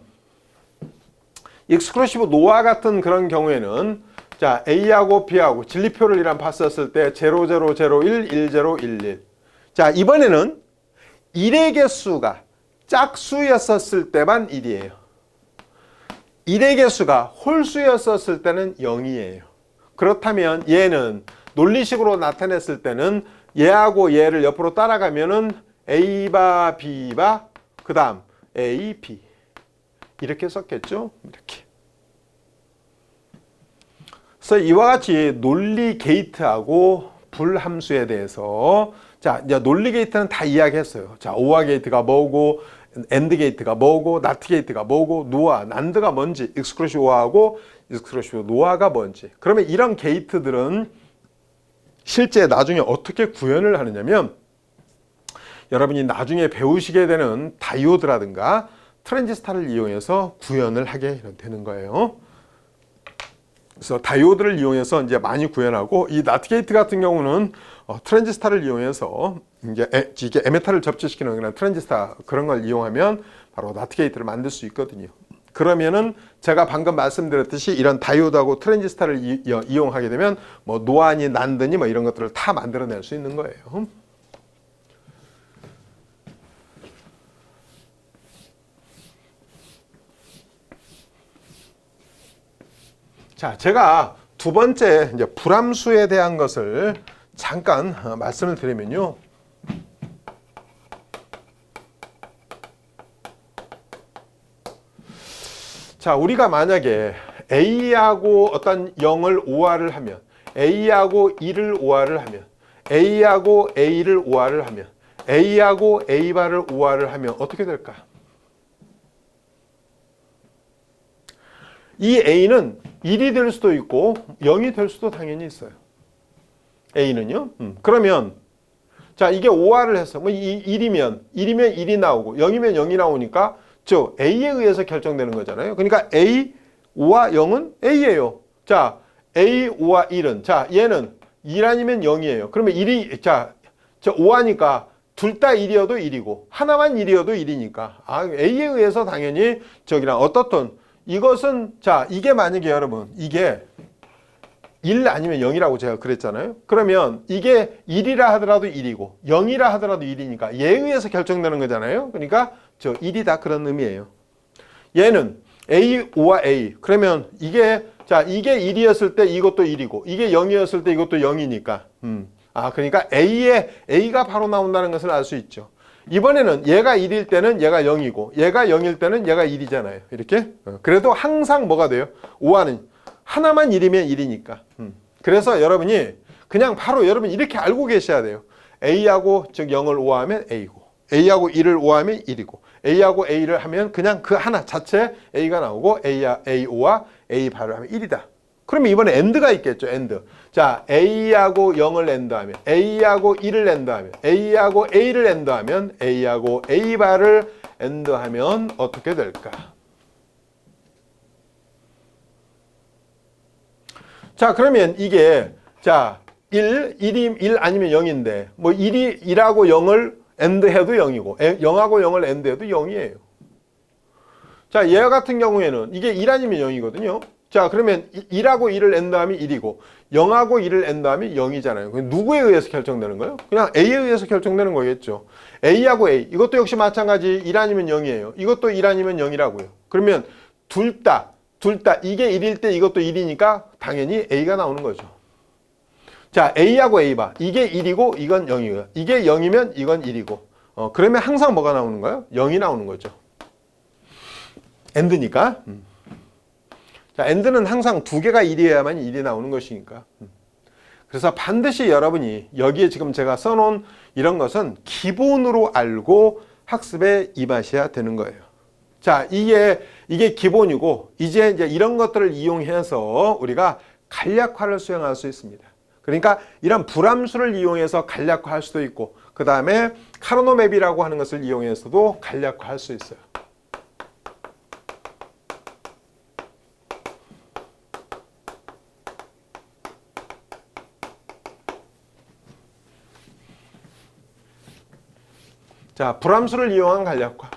익스클루시브 노화 같은 그런 경우에는 자, A하고 B하고 진리표를 이란 봤었을 때 0, 0, 0, 1, 1, 0, 1, 1. 자, 이번에는 1의 개수가 짝수였었을 때만 1이에요. 1의 개수가 홀수였었을 때는 0이에요. 그렇다면 얘는 논리식으로 나타냈을 때는 얘하고 얘를 옆으로 따라가면은 A바, B바, 그 다음 A, B. 이렇게 썼겠죠? 이렇게. 그래서 이와 같이 논리 게이트하고 불함수에 대해서 자, 이제 논리 게이트는 다 이야기했어요. 자, 오화 게이트가 뭐고, 엔드 게이트가 뭐고, 나트 게이트가 뭐고, 노화, 난드가 뭔지, 익스클루시브 오화하고 익스클루시브 노화가 뭔지. 그러면 이런 게이트들은 실제 나중에 어떻게 구현을 하느냐면 여러분이 나중에 배우시게 되는 다이오드라든가 트랜지스타를 이용해서 구현을 하게 되는 거예요. 그래서 다이오드를 이용해서 이제 많이 구현하고 이 나트 게이트 같은 경우는 트랜지스타를 이용해서 이게 에메탈을 접지시키는 그런 트랜지스타 그런 걸 이용하면 바로 나트 게이트를 만들 수 있거든요. 그러면은 제가 방금 말씀드렸듯이 이런 다이오드하고 트랜지스타를 이용하게 되면 뭐 노안이 난드니 뭐 이런 것들을 다 만들어낼 수 있는 거예요. 자, 제가 두 번째 이제 불함수에 대한 것을 잠깐 말씀을 드리면요. 자, 우리가 만약에 A하고 어떤 0을 5화를 하면 A하고 2를 5화를 하면 A하고 A를 5화를 하면 A하고 A바를 5화를 하면 어떻게 될까? 이 A는 1이 될 수도 있고 0이 될 수도 당연히 있어요. A는요. 그러면 자, 이게 5화를 해서 뭐 1이면 1이 나오고 0이면 0이 나오니까 저 A에 의해서 결정되는 거잖아요. 그러니까 A, 5와 0은 A예요. 자, A, 5와 1은 자, 얘는 1 아니면 0이에요. 그러면 1이 자, 저 5하니까 둘 다 1이어도 1이고 하나만 1이어도 1이니까 A에 의해서 당연히 저기랑 어떻든 이것은 자, 이게 만약에 여러분 이게 1 아니면 0이라고 제가 그랬잖아요. 그러면 이게 1이라 하더라도 1이고 0이라 하더라도 1이니까 얘에 의해서 결정되는 거잖아요. 그러니까 저 1이다 그런 의미예요. 얘는 A, 5와 A. 그러면 이게 자, 이게 1이었을 때 이것도 1이고 이게 0이었을 때 이것도 0이니까 그러니까 A가 바로 나온다는 것을 알 수 있죠. 이번에는 얘가 1일 때는 얘가 0이고 얘가 0일 때는 얘가 1이잖아요. 이렇게. 그래도 항상 뭐가 돼요? 5화는 하나만 1이면 1이니까. 그래서 여러분이 그냥 바로 여러분 이렇게 알고 계셔야 돼요. A하고 즉 0을 5하면 A고 A하고 1을 5하면 1이고 A하고 A를 하면 그냥 그 하나 자체 A가 나오고 A5와 A8을 하면 1이다. 그러면 이번에 AND가 있겠죠. AND. 자, A하고 0을 AND하면 A하고 1을 AND하면 A하고 A를 AND하면 A하고 A8을 AND하면 어떻게 될까? 자, 그러면 이게 자 1 아니면 0인데 뭐 1하고 0을 AND해도 0이고 0하고 0을 AND해도 0이에요. 자, 얘 같은 경우에는 이게 1 아니면 0이거든요. 자, 그러면 1하고 1을 AND하면 1이고 0하고 1을 AND하면 0이잖아요. 누구에 의해서 결정되는 거예요? 그냥 A에 의해서 결정되는 거겠죠. A하고 A 이것도 역시 마찬가지 1 아니면 0이에요. 이것도 1 아니면 0이라고요. 그러면 둘 다 이게 1일 때 이것도 1이니까 당연히 A가 나오는 거죠. 자, A하고 A바 이게 1이고 이건 0이고요. 이게 0이면 이건 1이고 그러면 항상 뭐가 나오는 거예요? 0이 나오는 거죠. AND니까. 자, AND는 항상 두 개가 1이어야만 1이 나오는 것이니까. 그래서 반드시 여러분이 여기에 지금 제가 써놓은 이런 것은 기본으로 알고 학습에 임하셔야 되는 거예요. 자, 이게 기본이고 이제 이런 것들을 이용해서 우리가 간략화를 수행할 수 있습니다. 그러니까 이런 불함수를 이용해서 간략화할 수도 있고 그 다음에 카르노맵이라고 하는 것을 이용해서도 간략화할 수 있어요. 자, 불함수를 이용한 간략화.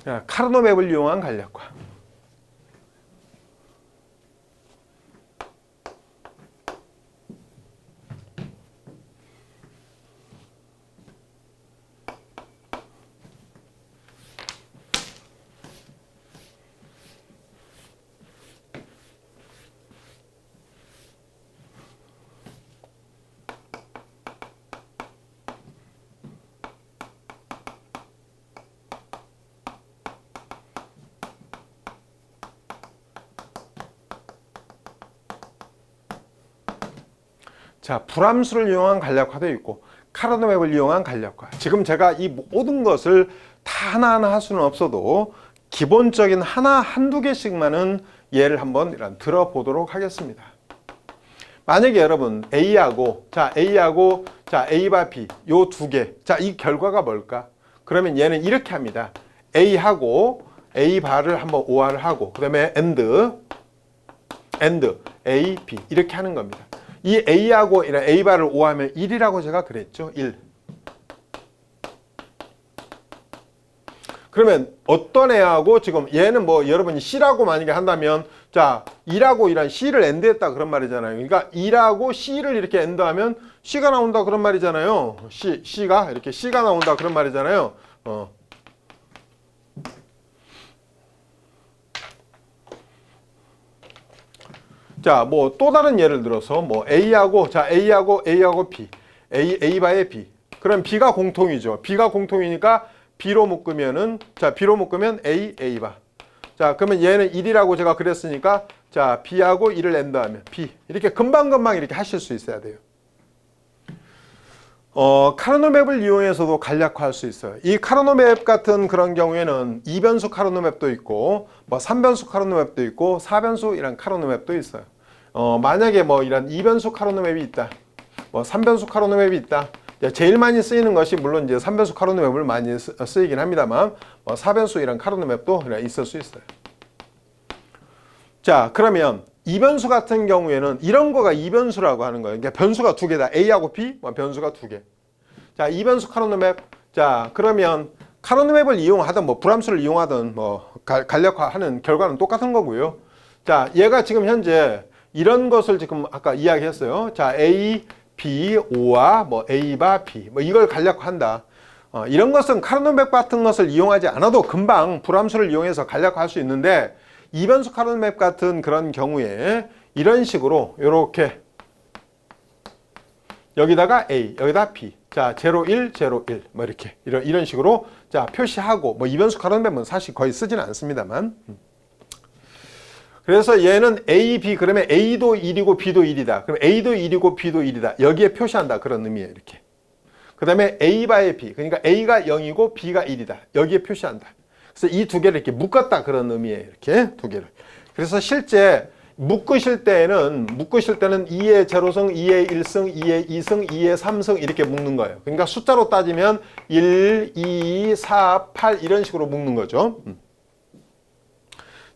자, 카르노맵을 이용한 간략화. 자, 불함수를 이용한 간략화도 있고 카르노맵을 이용한 간략화. 지금 제가 이 모든 것을 다 하나하나 할 수는 없어도 기본적인 한두 개씩만은 예를 한번 들어보도록 하겠습니다. 만약에 여러분 A하고 A바 B 요 두 개. 자, 이 결과가 뭘까? 그러면 얘는 이렇게 합니다. A하고 A바를 한번 오화를 하고 그 다음에 AND A, B 이렇게 하는 겁니다. 이 A하고 A바를 5하면 1이라고 제가 그랬죠. 1. 그러면 어떤 애하고 지금 얘는 뭐 여러분이 C라고 만약에 한다면 자 2라고 이런 C를 AND했다 그런 말이잖아요. 그러니까 2라고 C를 이렇게 AND하면 C가 나온다 그런 말이잖아요. C가 이렇게 C가 나온다 그런 말이잖아요. 자, 뭐 또 다른 예를 들어서 뭐 A하고 B, A바의 B. 그럼 B가 공통이죠. B가 공통이니까 B로 묶으면은 B로 묶으면 A바. 자, 그러면 얘는 1이라고 제가 그랬으니까 자, B하고 1을 AND하면 B. 이렇게 금방금방 이렇게 하실 수 있어야 돼요. 카르노 맵을 이용해서도 간략화할 수 있어요. 이 카르노 맵 같은 그런 경우에는 2변수 카르노 맵도 있고, 뭐 3변수 카르노 맵도 있고, 4변수 이런 카르노 맵도 있어요. 만약에 뭐 이런 2변수 카르노 맵이 있다, 뭐 3변수 카르노 맵이 있다. 제일 많이 쓰이는 것이 물론 이제 3변수 카르노 맵을 많이 쓰이긴 합니다만, 4변수 이런 카르노 맵도 있을 수 있어요. 자, 그러면 2변수 같은 경우에는 이런 거가 2변수라고 하는 거예요. 그러니까 변수가 두 개다. A하고 B, 변수가 두 개. 자, 2변수 카르노 맵. 자, 그러면 카르노 맵을 이용하든 뭐 불함수를 이용하든 뭐 간략화하는 결과는 똑같은 거고요. 자, 얘가 지금 현재 이런 것을 지금 아까 이야기했어요. 자, A, B, O와 뭐 A바 B, 뭐 이걸 간략화한다. 이런 것은 카르노 맵 같은 것을 이용하지 않아도 금방 불함수를 이용해서 간략화할 수 있는데, 2변수 카르노 맵 같은 그런 경우에 이런 식으로 이렇게 여기다가 A, 여기다 B, 자 0, 1, 0, 1 뭐 이렇게 이런 식으로 자 표시하고, 뭐 2변수 카르노 맵은 사실 거의 쓰지는 않습니다만, 그래서 얘는 A, B 그러면 A도 1이고 B도 1이다. 그럼 A도 1이고 B도 1이다. 여기에 표시한다. 그런 의미예요. 이렇게. 그 다음에 A바의 B, 그러니까 A가 0이고 B가 1이다. 여기에 표시한다. 그래서 이 두 개를 이렇게 묶었다. 그런 의미예요. 이렇게 두 개를. 그래서 실제 묶으실 때는 2의 제로승, 2의 1승, 2의 2승, 2의 3승 이렇게 묶는 거예요. 그러니까 숫자로 따지면 1, 2, 4, 8 이런 식으로 묶는 거죠.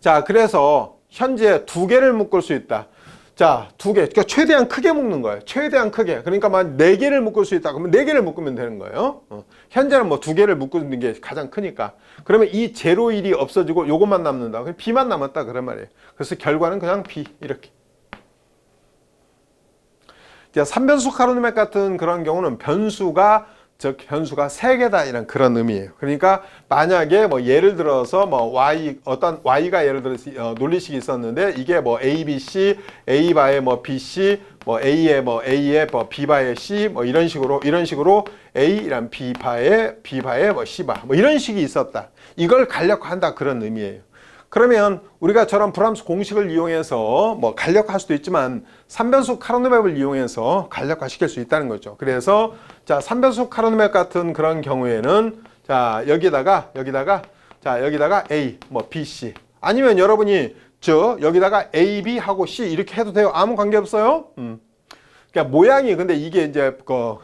자, 그래서 현재 두 개를 묶을 수 있다. 자, 두 개. 그러니까 최대한 크게 묶는 거예요. 최대한 크게. 그러니까 만 네 개를 묶을 수 있다. 그러면 네 개를 묶으면 되는 거예요. 현재는 뭐 두 개를 묶는 게 가장 크니까. 그러면 이 0, 1이 없어지고 요것만 남는다. 그럼 B만 남았다. 그런 말이에요. 그래서 결과는 그냥 B. 이렇게. 자, 3변수 카르노 맵 같은 그런 경우는 변수가 세 개다 이런 그런 의미예요. 그러니까 만약에 뭐 예를 들어서 뭐 어떤 y가 예를 들어서 논리식이 있었는데, 이게 뭐 a, b, c, a 바에 뭐 b, c, 뭐 a에 뭐 b 바에 c 뭐 이런 식으로 a란 b 바에 뭐 c 바 뭐 이런 식이 있었다. 이걸 간략화한다 그런 의미예요. 그러면 우리가 저런 불함수 공식을 이용해서 뭐 간략화할 수도 있지만 3변수 카르노 맵을 이용해서 간략화시킬 수 있다는 거죠. 그래서 자, 3변수 카르노 맵 같은 그런 경우에는 자, 여기다가 A 뭐 B, C, 아니면 여러분이 여기다가 A, B 하고 C 이렇게 해도 돼요. 아무 관계 없어요. 그러니까 모양이, 근데 이게 이제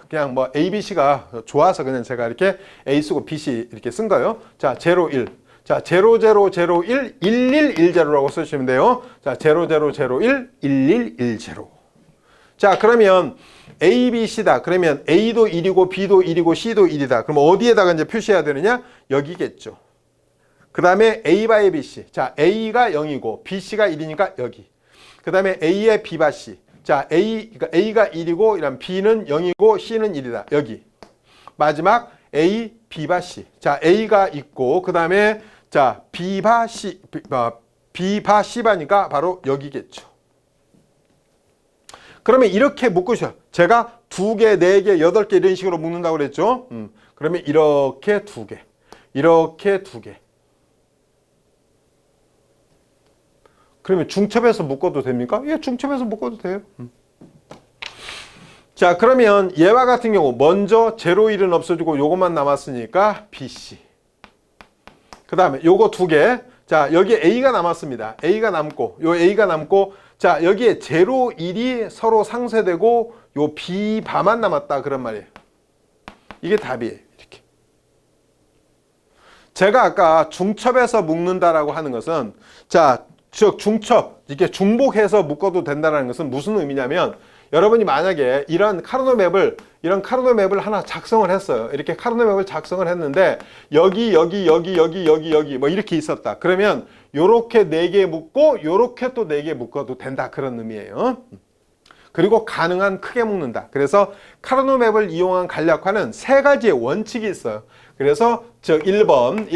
그냥 뭐 A, B, C가 좋아서 그냥 제가 이렇게 A 쓰고 B, C 이렇게 쓴 거예요. 자, 0, 1. 자, 0, 0, 0, 1, 1, 1, 1, 0라고 쓰시면 돼요. 자, 0, 0, 0, 1, 1, 1, 1, 0. 자, 그러면 A, B, C다. 그러면 A도 1이고 B도 1이고 C도 1이다. 그럼 어디에다가 이제 표시해야 되느냐? 여기겠죠. 그 다음에 A 바의 B, C. 자, A가 0이고 B, C가 1이니까 여기. 그 다음에 A의 B 바 C. 자, 그러니까 A가 1이고 이런 B는 0이고 C는 1이다. 여기. 마지막 A, B 바 C. 자, A가 있고 그 다음에 자, B 바 C, B 바 C 바니까 바로 여기겠죠. 그러면 이렇게 묶으셔. 제가 2개, 4개, 8개 이런 식으로 묶는다고 그랬죠. 그러면 이렇게 2개, 이렇게 2개. 그러면 중첩해서 묶어도 됩니까? 예, 중첩해서 묶어도 돼요. 자, 그러면 얘와 같은 경우 먼저 0, 1은 없어지고 요것만 남았으니까 BC. 그 다음에 요거 2개. 자, 여기에 A가 남았습니다. A가 남고 요 A가 남고, 자, 여기에 0, 1이 서로 상쇄되고 요 B 바만 남았다 그런 말이에요. 이게 답이에요. 이렇게. 제가 아까 중첩해서 묶는다라고 하는 것은, 자, 즉 중첩, 이렇게 중복해서 묶어도 된다는 것은 무슨 의미냐면, 여러분이 만약에 이런 카르노 맵을 하나 작성을 했어요. 이렇게 카르노 맵을 작성을 했는데 여기 뭐 이렇게 있었다. 그러면 요렇게 4개 묶고 요렇게 또 4개 묶어도 된다. 그런 의미예요. 그리고 가능한 크게 묶는다. 그래서 카르노 맵을 이용한 간략화는 3가지의 원칙이 있어요. 그래서 즉 1번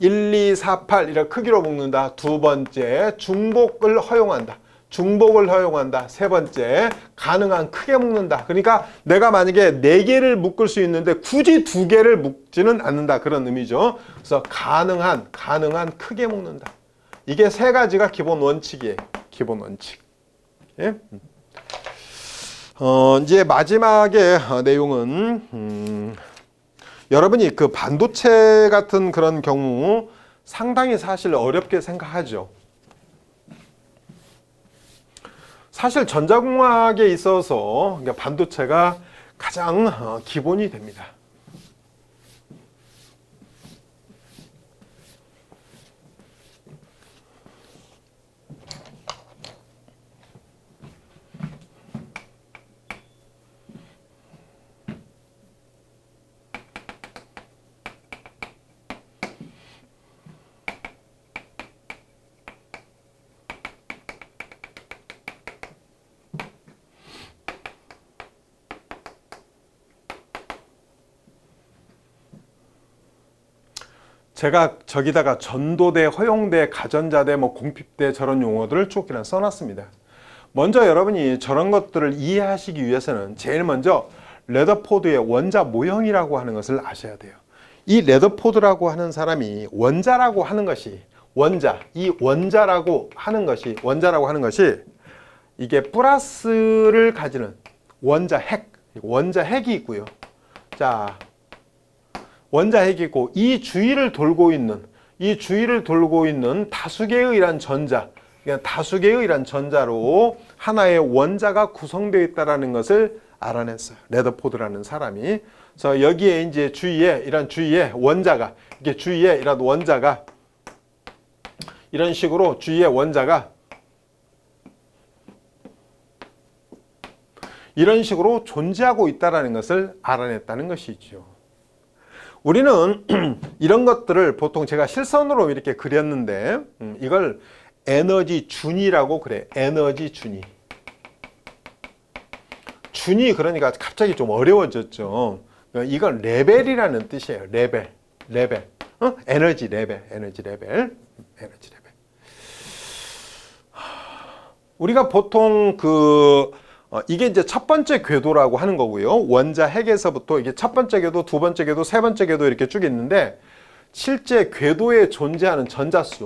1, 2, 4, 8 이런 크기로 묶는다. 2번째 중복을 허용한다. 세 번째, 가능한 크게 묶는다. 그러니까 내가 만약에 4개를 묶을 수 있는데 굳이 2개를 묶지는 않는다. 그런 의미죠. 그래서 가능한 크게 묶는다. 이게 3가지가 기본 원칙이에요. 기본 원칙. 예? 이제 마지막에 내용은 여러분이 그 반도체 같은 그런 경우 상당히 사실 어렵게 생각하죠. 사실 전자공학에 있어서 반도체가 가장 기본이 됩니다. 제가 저기다가 전도대, 허용대, 가전자대, 뭐 공핍대 저런 용어들을 쭉 그냥 써놨습니다. 먼저 여러분이 저런 것들을 이해하시기 위해서는 제일 먼저 레더포드의 원자 모형이라고 하는 것을 아셔야 돼요. 이 레더포드라고 하는 사람이 원자라고 하는 것이 이 원자라고 하는 것이 이게 플러스를 가지는 원자핵이 있고요. 자, 원자핵이 있고 이 주위를 돌고 있는 다수개의 이란 전자로 하나의 원자가 구성되어 있다라는 것을 알아냈어요. 레더포드라는 사람이. 그래서 여기에 이제 주위에 원자가 이런 식으로 주위에 원자가 이런 식으로 존재하고 있다라는 것을 알아냈다는 것이죠. 우리는 이런 것들을 보통 제가 실선으로 이렇게 그렸는데 이걸 에너지 준위라고 그래. 에너지 준위. 준위 그러니까 갑자기 좀 어려워졌죠. 이건 레벨이라는 뜻이에요. 레벨. 에너지 레벨. 우리가 보통 이게 이제 첫 번째 궤도라고 하는 거고요. 원자 핵에서부터 이게 첫 번째 궤도, 두 번째 궤도, 세 번째 궤도 이렇게 쭉 있는데 실제 궤도에 존재하는 전자수.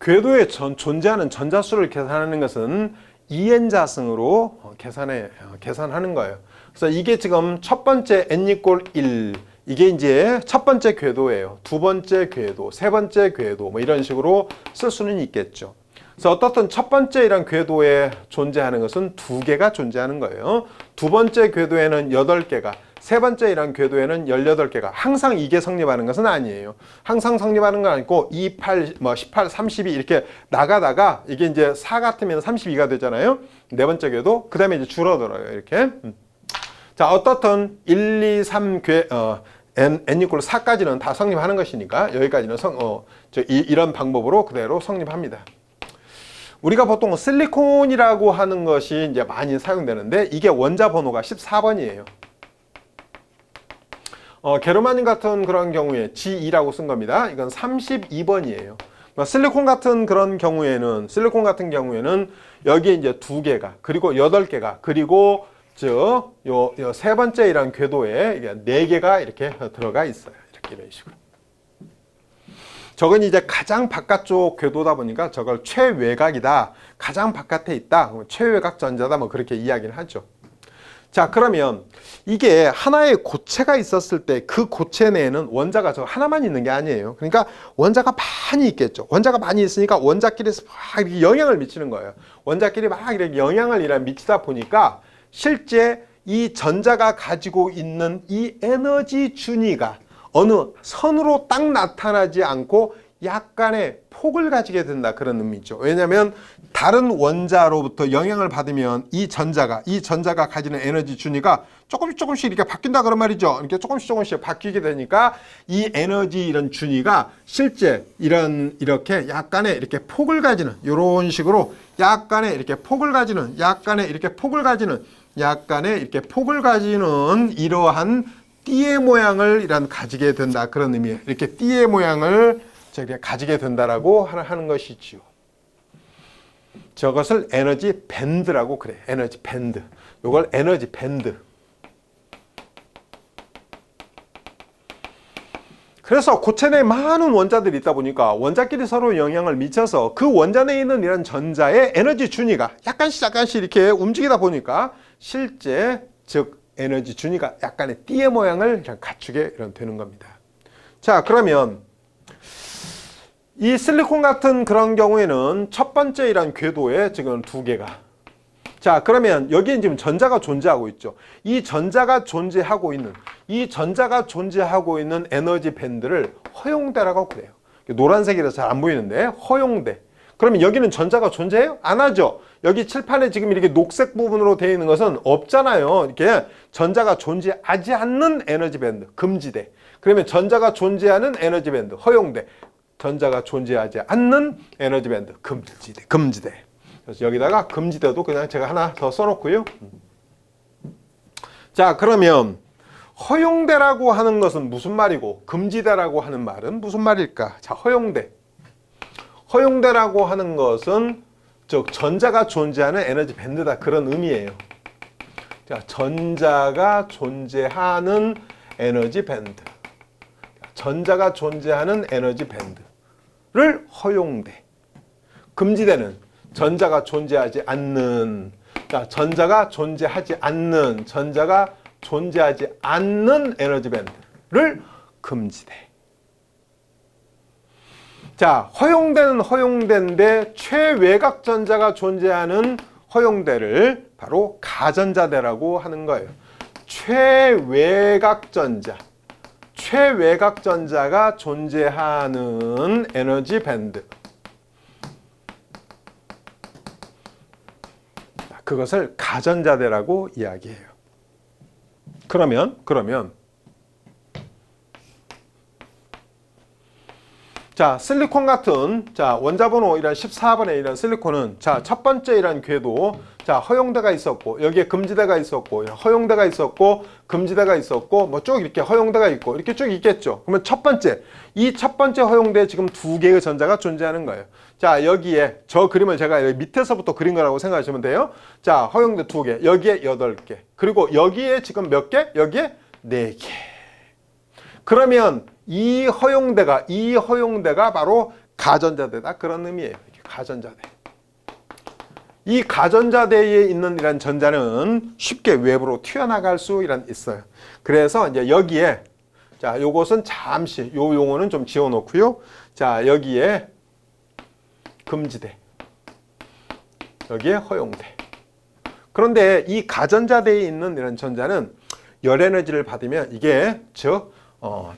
궤도에 존재하는 전자수를 계산하는 것은 N자승으로 계산하는 거예요. 그래서 이게 지금 첫 번째 n=1 이게 이제 첫 번째 궤도예요. 두 번째 궤도, 세 번째 궤도 뭐 이런 식으로 쓸 수는 있겠죠. 그래서 어떻든 첫 번째 이런 궤도에 존재하는 것은 두 개가 존재하는 거예요. 두 번째 궤도에는 8개가, 세 번째 이런 궤도에는 18개가. 항상 이게 성립하는 것은 아니에요. 항상 성립하는 건 아니고 2, 8, 18, 32 이렇게 나가다가 이게 이제 4 같으면 32가 되잖아요. 네 번째 궤도. 그 다음에 이제 줄어들어요. 이렇게. 자, 어떻든 1, 2, 3 n=4까지는 다 성립하는 것이니까 여기까지는 이런 방법으로 그대로 성립합니다. 우리가 보통 실리콘이라고 하는 것이 이제 많이 사용되는데 이게 원자 번호가 14번이에요. 게르마늄 같은 그런 경우에 G2라고 쓴 겁니다. 이건 32번이에요. 실리콘 같은 경우에는 여기에 이제 2개가, 그리고 8개가, 그리고 요 세 번째 이런 궤도에 4개가 이렇게 들어가 있어요. 이런 식으로. 저건 이제 가장 바깥쪽 궤도다 보니까 저걸 최외곽이다. 가장 바깥에 있다. 최외곽 전자다. 뭐 그렇게 이야기를 하죠. 자, 그러면 이게 하나의 고체가 있었을 때 그 고체 내에는 원자가 저 하나만 있는 게 아니에요. 그러니까 원자가 많이 있겠죠. 원자가 많이 있으니까 원자끼리 막 이렇게 영향을 미치는 거예요. 원자끼리 막 이렇게 영향을 미치다 보니까 실제 이 전자가 가지고 있는 이 에너지 준위가 어느 선으로 딱 나타나지 않고 약간의 폭을 가지게 된다, 그런 의미죠. 왜냐하면 다른 원자로부터 영향을 받으면 이 전자가 가지는 에너지 준위가 조금씩 이렇게 바뀐다 그런 말이죠. 이렇게 조금씩 바뀌게 되니까 이 에너지 이런 준위가 실제 이렇게 약간의 이렇게 폭을 가지는 이런 식으로 약간의 이렇게 폭을 가지는 이러한 띠의 모양을 가지게 된다, 그런 의미예요. 이렇게 띠의 모양을 가지게 된다라고 하는 것이지요. 저것을 에너지 밴드라고 그래. 에너지 밴드. 이걸 에너지 밴드. 그래서 고체 내에 많은 원자들이 있다 보니까 원자끼리 서로 영향을 미쳐서 그 원자 내에 있는 이런 전자의 에너지 준위가 약간씩 이렇게 움직이다 보니까 실제 즉 에너지 준위가 약간의 띠의 모양을 갖추게 되는 겁니다. 자, 그러면 이 실리콘 같은 그런 경우에는 첫 번째 이런 궤도에 지금 두 개가, 자, 그러면 여기에 지금 전자가 존재하고 있죠. 이 전자가 존재하고 있는 에너지 밴드를 허용대라고 그래요. 노란색이라서 잘 안 보이는데 허용대. 그러면 여기는 전자가 존재해요? 안 하죠. 여기 칠판에 지금 이렇게 녹색 부분으로 되어 있는 것은 없잖아요. 이렇게 전자가 존재하지 않는 에너지 밴드, 금지대. 그러면 전자가 존재하는 에너지 밴드, 허용대. 전자가 존재하지 않는 에너지 밴드, 금지대. 그래서 여기다가 금지대도 그냥 제가 하나 더 써놓고요. 자, 그러면 허용대라고 하는 것은 무슨 말이고 금지대라고 하는 말은 무슨 말일까? 자, 허용대라고 하는 것은 즉 전자가 존재하는 에너지 밴드다, 그런 의미예요. 자, 전자가 존재하는 에너지 밴드. 전자가 존재하는 에너지 밴드를 허용대. 금지대는 전자가 존재하지 않는, 자, 전자가 존재하지 않는 에너지 밴드를 금지대. 자, 허용대는 허용대인데 최외곽 전자가 존재하는 허용대를 바로 가전자대라고 하는 거예요. 최외곽 전자가 존재하는 에너지 밴드. 그것을 가전자대라고 이야기해요. 그러면 자, 실리콘 같은, 자, 원자번호 이런 14번의 이런 실리콘은, 자, 첫 번째 이런 궤도, 자, 허용대가 있었고, 여기에 금지대가 있었고, 허용대가 있었고, 금지대가 있었고, 뭐 쭉 이렇게 허용대가 있고, 이렇게 쭉 있겠죠. 그러면 이 첫 번째 허용대에 지금 두 개의 전자가 존재하는 거예요. 자, 여기에, 저 그림을 제가 여기 밑에서부터 그린 거라고 생각하시면 돼요. 자, 허용대 두 개, 여기에 8개. 그리고 여기에 지금 몇 개? 여기에 4개. 그러면 이 허용대가 바로 가전자대다, 그런 의미예요. 가전자대. 이 가전자대에 있는 이런 전자는 쉽게 외부로 튀어나갈 수 있어요. 그래서 이제 여기에, 자, 요것은 잠시, 요 용어는 좀 지워놓고요. 자, 여기에 금지대, 여기에 허용대. 그런데 이 가전자대에 있는 이런 전자는 열 에너지를 받으면 이게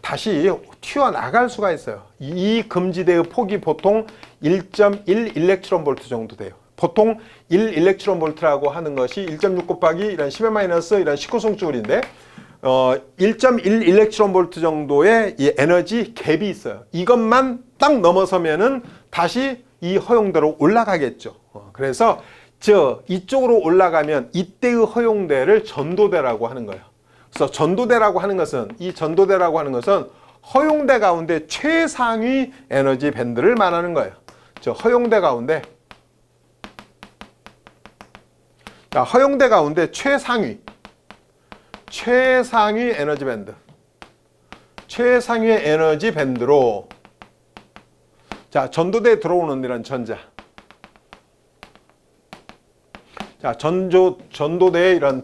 다시 튀어나갈 수가 있어요. 이 금지대의 폭이 보통 1.1 일렉트론 볼트 정도 돼요. 보통 1 일렉트론 볼트라고 하는 것이 1.6 곱하기 이런 10의 마이너스 이런 19승줄인데 1.1 일렉트론 볼트 정도의 이 에너지 갭이 있어요. 이것만 딱 넘어서면은 다시 이 허용대로 올라가겠죠. 그래서 이쪽으로 올라가면 이때의 허용대를 전도대라고 하는 거예요. 그래서 전도대라고 하는 것은 허용대 가운데 최상위 에너지 밴드를 말하는 거예요. 허용대 가운데, 자, 허용대 가운데 최상위 에너지 밴드, 최상위의 에너지 밴드로, 자, 전도대에 들어오는 이런 전자, 자, 전도대에 이런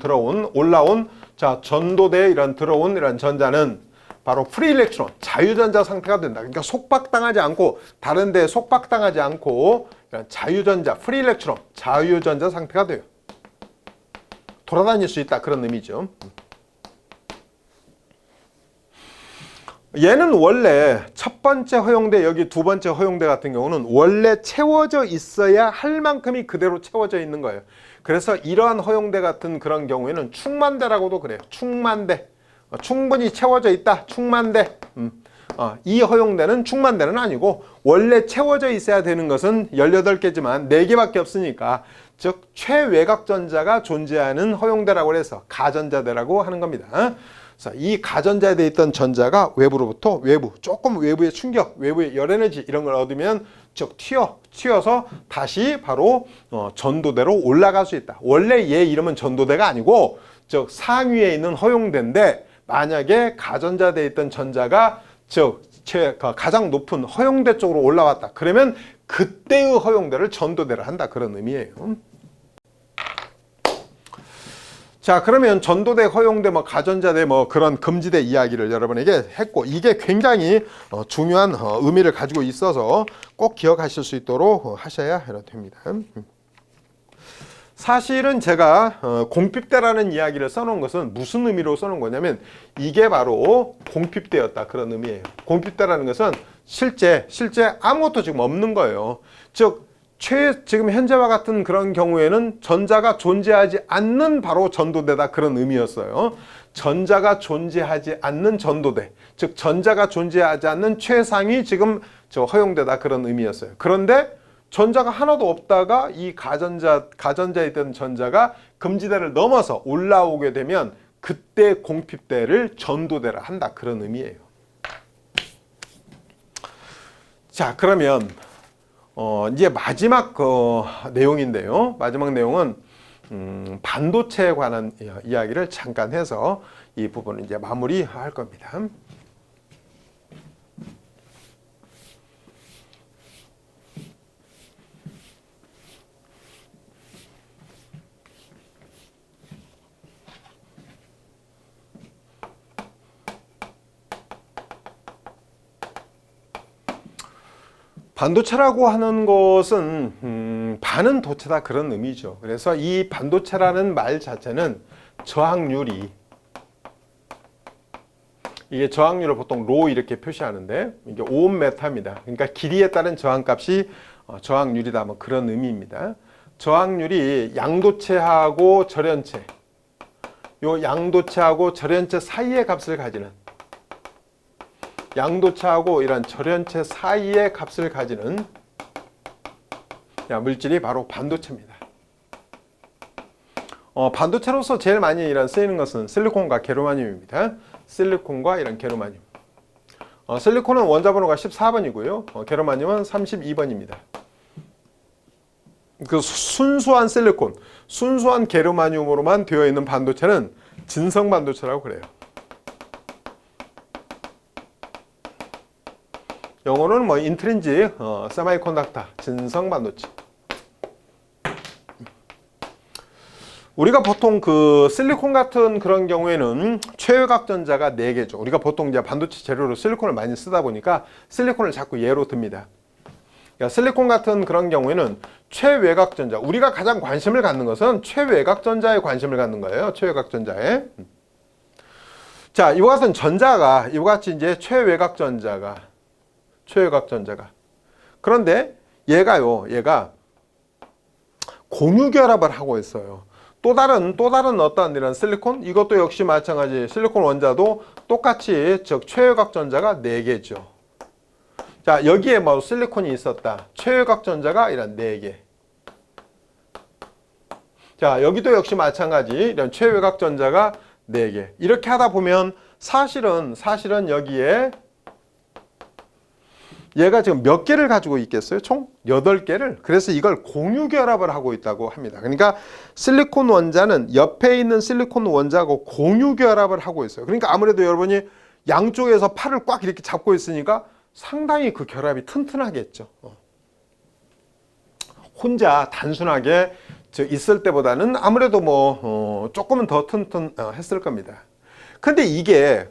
올라온 자, 전도대에 들어온 이런 전자는 바로 프리 일렉트론, 자유전자 상태가 된다. 그러니까 속박당하지 않고, 다른 데에 속박당하지 않고, 이런 자유전자, 프리 일렉트론, 자유전자 상태가 돼요. 돌아다닐 수 있다, 그런 의미죠. 얘는 원래 첫 번째 허용대, 여기 두 번째 허용대 같은 경우는 원래 채워져 있어야 할 만큼이 그대로 채워져 있는 거예요. 그래서 이러한 허용대 같은 그런 경우에는 충만대라고도 그래요. 충만대. 충분히 채워져 있다. 충만대. 이 허용대는 충만대는 아니고 원래 채워져 있어야 되는 것은 18개지만 4개밖에 없으니까, 즉 최외곽 전자가 존재하는 허용대라고 해서 가전자대라고 하는 겁니다. 그래서 이 가전자대에 있던 전자가 외부로부터 조금 외부의 충격, 외부의 열 에너지 이런 걸 얻으면 쭉 튀어서 다시 바로 전도대로 올라갈 수 있다. 원래 얘 이름은 전도대가 아니고 즉 상위에 있는 허용대인데, 만약에 가전자대에 있던 전자가 즉 가장 높은 허용대 쪽으로 올라왔다. 그러면 그때의 허용대를 전도대를 한다. 그런 의미예요. 자, 그러면 전도대, 허용대, 가전자대 그런 금지대 이야기를 여러분에게 했고, 이게 굉장히 중요한 의미를 가지고 있어서 꼭 기억하실 수 있도록 하셔야 됩니다. 사실은 제가 공핍대라는 이야기를 써놓은 것은 무슨 의미로 써놓은 거냐면 이게 바로 공핍대였다. 그런 의미예요. 공핍대라는 것은 실제 아무것도 지금 없는 거예요. 즉 지금 현재와 같은 그런 경우에는 전자가 존재하지 않는 바로 전도대다. 그런 의미였어요. 전자가 존재하지 않는 전도대, 즉 전자가 존재하지 않는 최상위 지금 허용대다. 그런 의미였어요. 그런데 전자가 하나도 없다가 이 가전자에 있던 전자가 금지대를 넘어서 올라오게 되면 그때 공핍대를 전도대라 한다. 그런 의미예요. 자, 그러면 이제 마지막 내용인데요. 마지막 내용은 반도체에 관한 이야기를 잠깐 해서 이 부분을 이제 마무리할 겁니다. 반도체라고 하는 것은 반은 도체다. 그런 의미죠. 그래서 이 반도체라는 말 자체는 저항률이, 이게 저항률을 보통 로 이렇게 표시하는데 이게 오음메타입니다. 그러니까 길이에 따른 저항값이 저항률이다. 그런 의미입니다. 저항률이 양도체하고 절연체, 요 양도체하고 절연체 사이의 값을 가지는, 양도체하고 이런 절연체 사이의 값을 가지는 물질이 바로 반도체입니다. 반도체로서 제일 많이 쓰이는 것은 실리콘과 게르마늄입니다. 실리콘과 이런 게르마늄. 실리콘은 원자번호가 14번이고요. 게르마늄은 32번입니다. 그 순수한 실리콘, 순수한 게르마늄으로만 되어 있는 반도체는 진성 반도체라고 그래요. 영어로는 인트린직 세마이컨덕터, 진성 반도체. 우리가 보통 그 실리콘 같은 그런 경우에는 최외곽 전자가 4개죠. 우리가 보통 이제 반도체 재료로 실리콘을 많이 쓰다 보니까 실리콘을 자꾸 예로 듭니다. 그러니까 실리콘 같은 그런 경우에는 최외곽 전자, 우리가 가장 관심을 갖는 것은 최외곽 전자에 관심을 갖는 거예요. 최외곽 전자에. 자, 이와 같은 전자가, 이와 같이 이제 최외곽 전자가, 그런데 얘가 공유결합을 하고 있어요. 또 다른 어떤 이런 실리콘, 이것도 역시 마찬가지. 실리콘 원자도 똑같이 즉 최외곽 전자가 4개죠. 자, 여기에 실리콘이 있었다. 최외곽 전자가 이런 4개. 자, 여기도 역시 마찬가지. 이런 최외곽 전자가 4개. 이렇게 하다 보면 사실은 여기에 얘가 지금 몇 개를 가지고 있겠어요? 총 8개를. 그래서 이걸 공유결합을 하고 있다고 합니다. 그러니까 실리콘 원자는 옆에 있는 실리콘 원자하고 공유결합을 하고 있어요. 그러니까 아무래도 여러분이 양쪽에서 팔을 꽉 이렇게 잡고 있으니까 상당히 그 결합이 튼튼하겠죠. 혼자 단순하게 있을 때보다는 아무래도 조금은 더 튼튼했을 겁니다. 근데 이게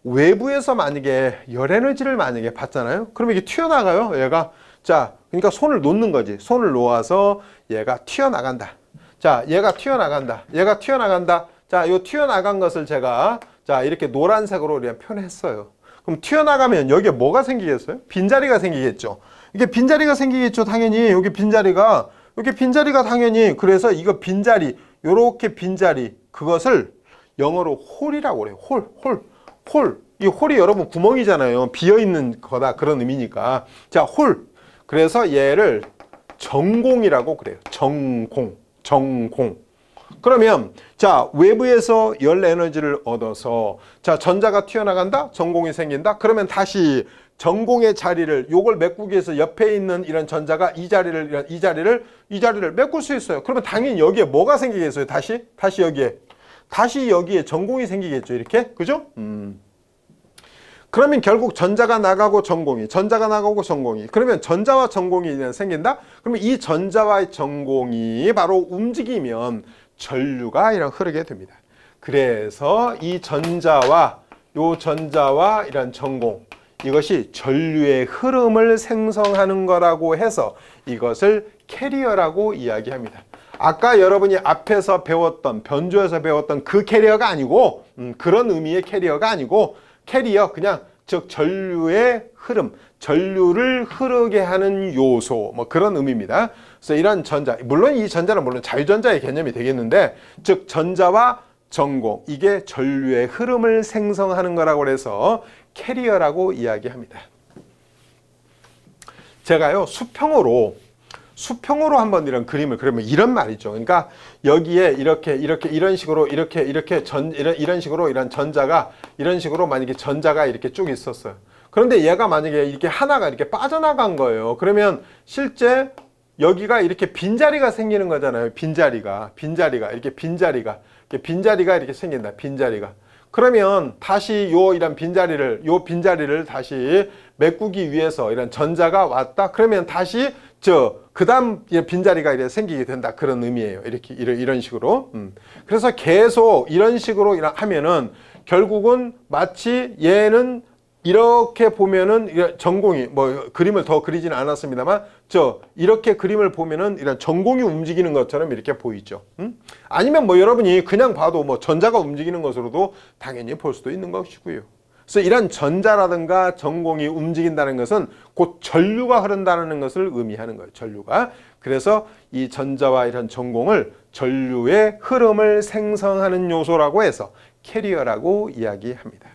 외부에서 만약에 열에너지를 만약에 받잖아요. 그러면 이게 튀어나가요. 얘가. 자, 그러니까 손을 놓는 거지. 손을 놓아서 얘가 튀어나간다. 자, 얘가 튀어나간다. 자, 이 튀어나간 것을 제가 이렇게 노란색으로 그냥 표현했어요. 그럼 튀어나가면 여기에 뭐가 생기겠어요? 빈자리가 생기겠죠. 이게 빈자리가 생기겠죠. 당연히 여기 빈자리가 당연히. 그래서 이거 빈자리, 요렇게 빈자리, 그것을 영어로 홀이라고 그래요. 홀. 이 홀이 여러분 구멍이잖아요. 비어있는 거다. 그런 의미니까. 자, 홀. 그래서 얘를 전공이라고 그래요. 전공. 그러면 자, 외부에서 열 에너지를 얻어서 자, 전자가 튀어나간다. 전공이 생긴다. 그러면 다시 전공의 자리를 요걸 메꾸기 위해서 옆에 있는 이런 전자가 이 자리를 메꿀 수 있어요. 그러면 당연히 여기에 뭐가 생기겠어요? 다시 여기에 전공이 생기겠죠. 이렇게. 그죠? 그러면 결국 전자가 나가고 전공이, 전자가 나가고 전공이. 그러면 전자와 전공이 생긴다? 그러면 이 전자와 전공이 바로 움직이면 전류가 이런 흐르게 됩니다. 그래서 이 전자와 이런 전공, 이것이 전류의 흐름을 생성하는 거라고 해서 이것을 캐리어라고 이야기합니다. 아까 여러분이 앞에서 배웠던, 변조에서 배웠던 그 캐리어가 아니고, 그런 의미의 캐리어가 아니고, 캐리어, 그냥 즉 전류의 흐름, 전류를 흐르게 하는 요소, 뭐 그런 의미입니다. 그래서 이런 전자, 물론 이 전자는 물론 자유전자의 개념이 되겠는데, 즉 전자와 전공, 이게 전류의 흐름을 생성하는 거라고 해서 캐리어라고 이야기합니다. 제가요 수평으로 한번 이런 그림을 그리면 이런 말이죠. 그러니까 여기에 이런 식으로 이런 식으로 이런 전자가 이런 식으로 만약에 전자가 이렇게 쭉 있었어요. 그런데 얘가 만약에 이렇게 하나가 이렇게 빠져나간 거예요. 그러면 실제 여기가 이렇게 빈자리가 생기는 거잖아요. 빈자리가 이렇게 생긴다. 빈자리가. 그러면 다시 이런 빈자리를 다시 메꾸기 위해서 이런 전자가 왔다. 그러면 다시 그 다음 빈자리가 이렇게 생기게 된다. 그런 의미예요. 이런 식으로. 그래서 계속 이런 식으로 하면은 결국은 마치 얘는 이렇게 보면은 전공이 뭐 그림을 더 그리지는 않았습니다만 이렇게 그림을 보면은 이런 전공이 움직이는 것처럼 이렇게 보이죠. 아니면 뭐 여러분이 그냥 봐도 뭐 전자가 움직이는 것으로도 당연히 볼 수도 있는 것이고요. 그래서 이런 전자라든가 전공이 움직인다는 것은 곧 전류가 흐른다는 것을 의미하는 거예요. 전류가. 그래서 이 전자와 이런 전공을 전류의 흐름을 생성하는 요소라고 해서 캐리어라고 이야기합니다.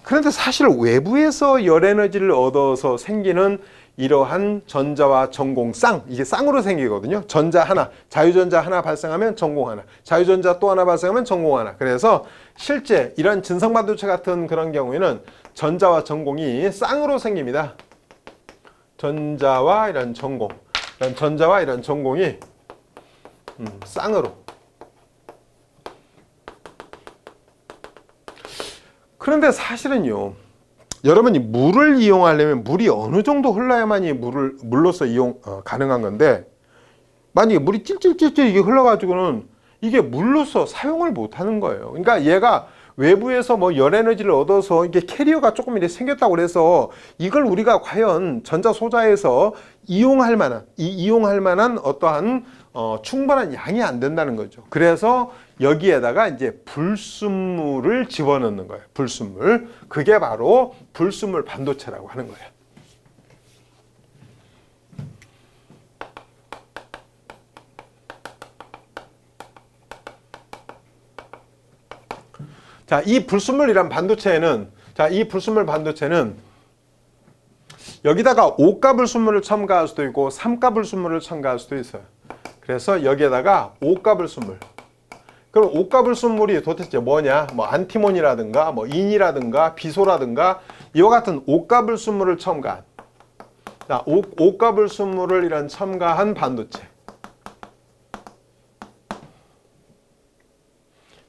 그런데 사실 외부에서 열에너지를 얻어서 생기는 이러한 전자와 전공 이게 쌍으로 생기거든요. 전자 하나, 자유전자 하나 발생하면 전공 하나, 자유전자 또 하나 발생하면 전공 하나. 그래서 실제 이런 진성반도체 같은 그런 경우에는 전자와 전공이 쌍으로 생깁니다. 전자와 이런 전공이 쌍으로. 그런데 사실은요, 여러분이 물을 이용하려면 물이 어느 정도 흘러야만이 물로서 이용 가능한 건데, 만약에 물이 찔찔찔찔 이게 흘러가지고는 이게 물로서 사용을 못 하는 거예요. 그러니까 얘가 외부에서 뭐 열에너지를 얻어서 이게 캐리어가 조금 이렇게 생겼다고 그래서 이걸 우리가 과연 전자 소자에서 이용할 만한 어떠한 충분한 양이 안 된다는 거죠. 그래서 여기에다가 이제 불순물을 집어넣는 거예요. 불순물. 그게 바로 불순물 반도체라고 하는 거예요. 자, 이 불순물 반도체는 여기다가 5가 불순물을 첨가할 수도 있고 3가 불순물을 첨가할 수도 있어요. 그래서 여기에다가 5가 불순물. 그럼 5가 불순물이 도대체 뭐냐? 뭐 안티몬이라든가 뭐 인이라든가 비소라든가 이와 같은 5가 불순물을 첨가한. 자, 5가 불순물을 이런 첨가한 반도체.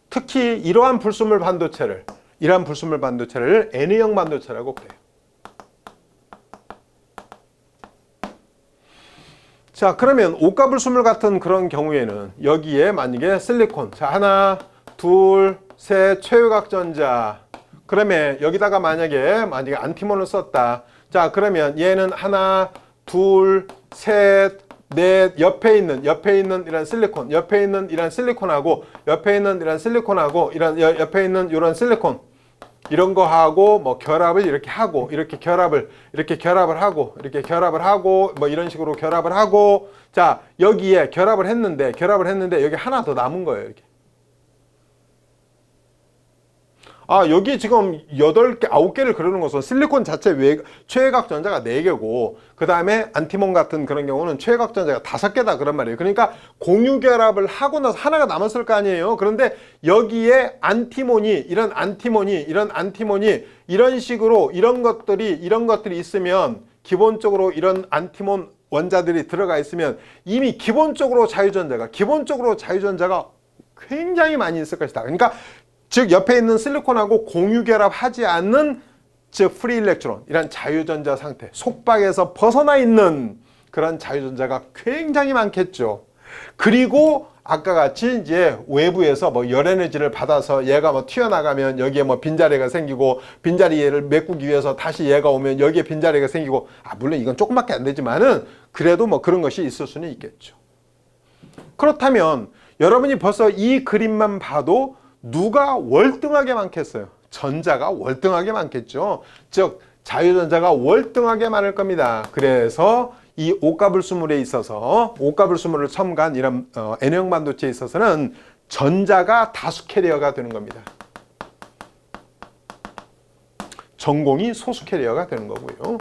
특히 이러한 불순물 반도체를 N형 반도체라고 그래요. 자, 그러면 5가 불순물 같은 그런 경우에는 여기에 만약에 실리콘, 자, 하나, 둘, 셋, 최유각전자. 그러면 여기다가 만약에 안티몬을 썼다. 자, 그러면 얘는 하나, 둘, 셋, 넷, 옆에 있는 이런 실리콘, 옆에 있는 이런 실리콘하고 옆에 있는 이런 실리콘하고 옆에 있는 이런 실리콘 이런 거 하고 뭐 결합을 이렇게 하고 이렇게 결합을 하고 뭐 이런 식으로 결합을 하고 자, 여기에 결합을 했는데 여기 하나 더 남은 거예요, 이렇게. 아, 여기 지금 8개, 9개를 그리는 것은 실리콘 자체 최외각 전자가 4개고 그 다음에 안티몬 같은 그런 경우는 최외각 전자가 5개다 그런 말이에요. 그러니까 공유 결합을 하고 나서 하나가 남았을 거 아니에요. 그런데 여기에 이런 안티몬이 이런 식으로 이런 것들이 있으면 기본적으로 이런 안티몬 원자들이 들어가 있으면 이미 기본적으로 자유전자가 굉장히 많이 있을 것이다. 그러니까 즉 옆에 있는 실리콘하고 공유 결합하지 않는 즉 프리 일렉트론, 이런 자유전자 상태, 속박에서 벗어나 있는 그런 자유전자가 굉장히 많겠죠. 그리고 아까 같이 이제 외부에서 뭐 열에너지를 받아서 얘가 뭐 튀어나가면 여기에 뭐 빈자리가 생기고, 빈자리를 메꾸기 위해서 다시 얘가 오면 여기에 빈자리가 생기고, 물론 이건 조금밖에 안 되지만은 그래도 뭐 그런 것이 있을 수는 있겠죠. 그렇다면 여러분이 벌써 이 그림만 봐도 누가 월등하게 많겠어요? 전자가 월등하게 많겠죠. 즉 자유전자가 월등하게 많을 겁니다. 그래서 이 오가불수물에 있어서, 오가불수물을 첨가한 이런 N형 반도체에 있어서는 전자가 다수 캐리어가 되는 겁니다. 전공이 소수 캐리어가 되는 거고요.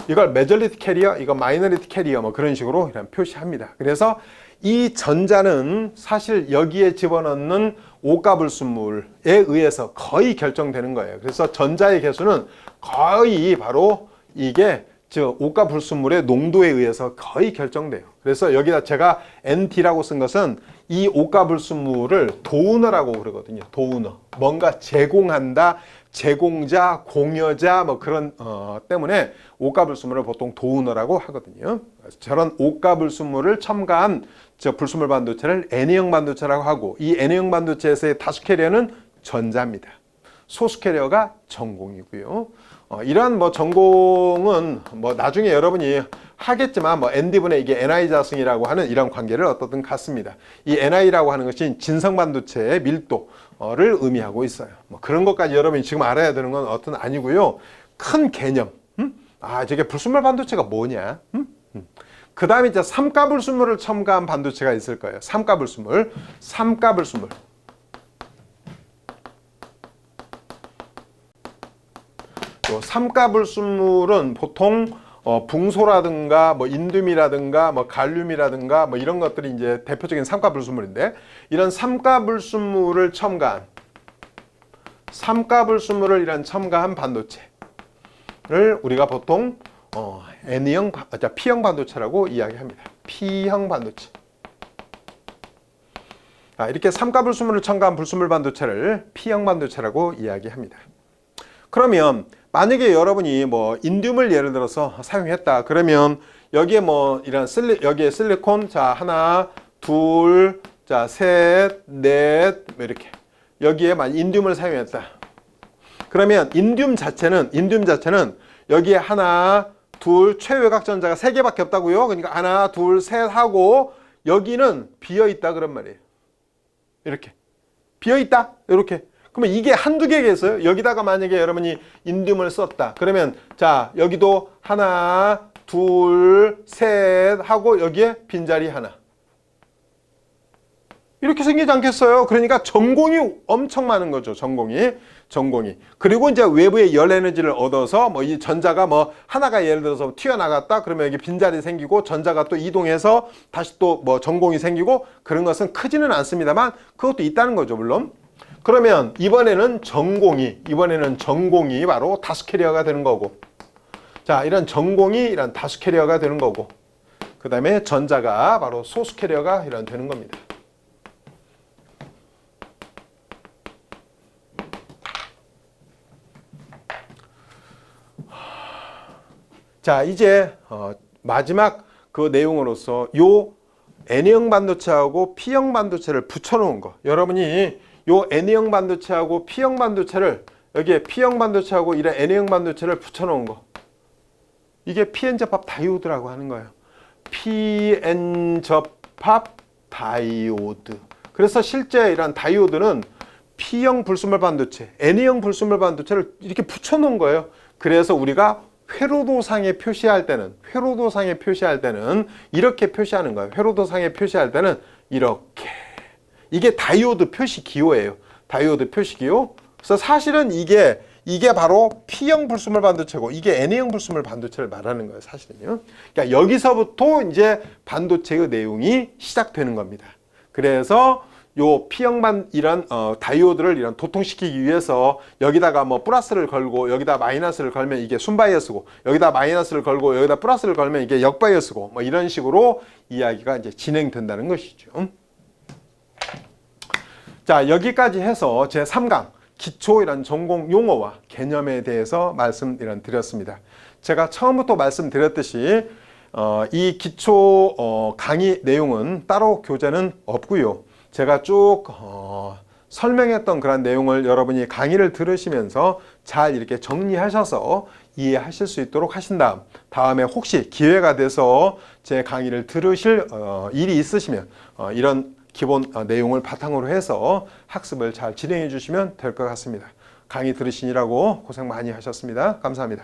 이걸 메저리티 캐리어, 이거 마이너리티 캐리어, 뭐 그런 식으로 이런 표시합니다. 그래서 이 전자는 사실 여기에 집어넣는 오가불수물에 의해서 거의 결정되는 거예요. 그래서 전자의 개수는 거의 바로 이게 오가불수물의 농도에 의해서 거의 결정돼요. 그래서 여기다 제가 NT라고 쓴 것은 이 오가불수물을 도우너라고 그러거든요. 도우너. 뭔가 제공한다, 제공자, 공여자 뭐 그런 때문에 오가불수물을 보통 도우너라고 하거든요. 저런 오가불수물을 첨가한 불수물 반도체를 N형 반도체라고 하고, 이 N형 반도체에서의 다수 캐리어는 전자입니다. 소수 캐리어가 전공이고요. 이러한 뭐 전공은 뭐 나중에 여러분이 하겠지만 뭐 ND분의 이게 NI 자승이라고 하는 이런 관계를 어떻든 갖습니다. 이 NI라고 하는 것이 진성 반도체의 밀도를 의미하고 있어요. 뭐 그런 것까지 여러분이 지금 알아야 되는 건 어떤 아니고요. 큰 개념. 저게 불순물 반도체가 뭐냐? 그 다음에 이제 삼가불순물을 첨가한 반도체가 있을 거예요. 삼가불순물. 삼가불순물은 보통 붕소라든가 뭐 인듐이라든가 뭐 갈륨이라든가 뭐 이런 것들이 이제 대표적인 삼가불순물인데, 이런 삼가불순물을 첨가한 삼가불순물을 첨가한 반도체를 우리가 보통 N형, P형 반도체라고 이야기합니다. P형 반도체. 이렇게 삼가불순물을 첨가한 불순물 반도체를 P형 반도체라고 이야기합니다. 그러면 만약에 여러분이 뭐 인듐을 예를 들어서 사용했다. 그러면 여기에 뭐 이런 여기에 실리콘, 자 하나, 둘, 자 셋, 넷, 이렇게 여기에 인듐을 사용했다. 그러면 인듐 자체는 여기에 하나, 둘, 최외곽 전자가 3개밖에 없다고요. 그러니까 하나, 둘, 셋 하고 여기는 비어 있다 그런 말이에요. 이렇게 비어 있다. 이렇게. 그러면 이게 한두 개겠어요? 여기다가 만약에 여러분이 인듐을 썼다. 그러면 자 여기도 하나, 둘, 셋 하고 여기에 빈자리 하나. 이렇게 생기지 않겠어요? 그러니까 전공이 엄청 많은 거죠. 전공이. 그리고 이제 외부의 열 에너지를 얻어서 뭐 이 전자가 뭐 하나가 예를 들어서 튀어나갔다. 그러면 여기 빈자리 생기고 전자가 또 이동해서 다시 또 뭐 전공이 생기고, 그런 것은 크지는 않습니다만 그것도 있다는 거죠. 물론. 그러면 이번에는 전공이 바로 다수 캐리어가 되는 거고, 자 이런 전공이 이런 다수 캐리어가 되는 거고, 그 다음에 전자가 바로 소수 캐리어가 이런 되는 겁니다. 자 이제 마지막 그 내용으로서 요 N형 반도체하고 P형 반도체를 붙여놓은 거, 여러분이 요 N형 반도체하고 P형 반도체를 여기에 P형 반도체하고 이런 N형 반도체를 붙여놓은 거, 이게 PN 접합 다이오드라고 하는 거예요. PN 접합 다이오드. 그래서 실제 이런 다이오드는 P형 불순물 반도체, N형 불순물 반도체를 이렇게 붙여놓은 거예요. 그래서 우리가 회로도상에 표시할 때는 이렇게 표시하는 거예요. 회로도상에 표시할 때는 이렇게. 이게 다이오드 표시 기호예요. 다이오드 표시 기호. 그래서 사실은 이게 바로 P형 불순물 반도체고, 이게 N형 불순물 반도체를 말하는 거예요. 사실은요. 그러니까 여기서부터 이제 반도체의 내용이 시작되는 겁니다. 그래서 요 P형 이런 다이오드를 이런 도통시키기 위해서 여기다가 뭐 플러스를 걸고 여기다 마이너스를 걸면 이게 순바이어스고, 여기다 마이너스를 걸고 여기다 플러스를 걸면 이게 역바이어스고, 뭐 이런 식으로 이야기가 이제 진행된다는 것이죠. 자 여기까지 해서 제 3강 기초 이런 전공 용어와 개념에 대해서 말씀드렸습니다. 제가 처음부터 말씀드렸듯이 이 기초 강의 내용은 따로 교재는 없고요. 제가 쭉 설명했던 그런 내용을 여러분이 강의를 들으시면서 잘 이렇게 정리하셔서 이해하실 수 있도록 하신 다음에 혹시 기회가 돼서 제 강의를 들으실 일이 있으시면 이런 기본 내용을 바탕으로 해서 학습을 잘 진행해 주시면 될 것 같습니다. 강의 들으시느라고 고생 많이 하셨습니다. 감사합니다.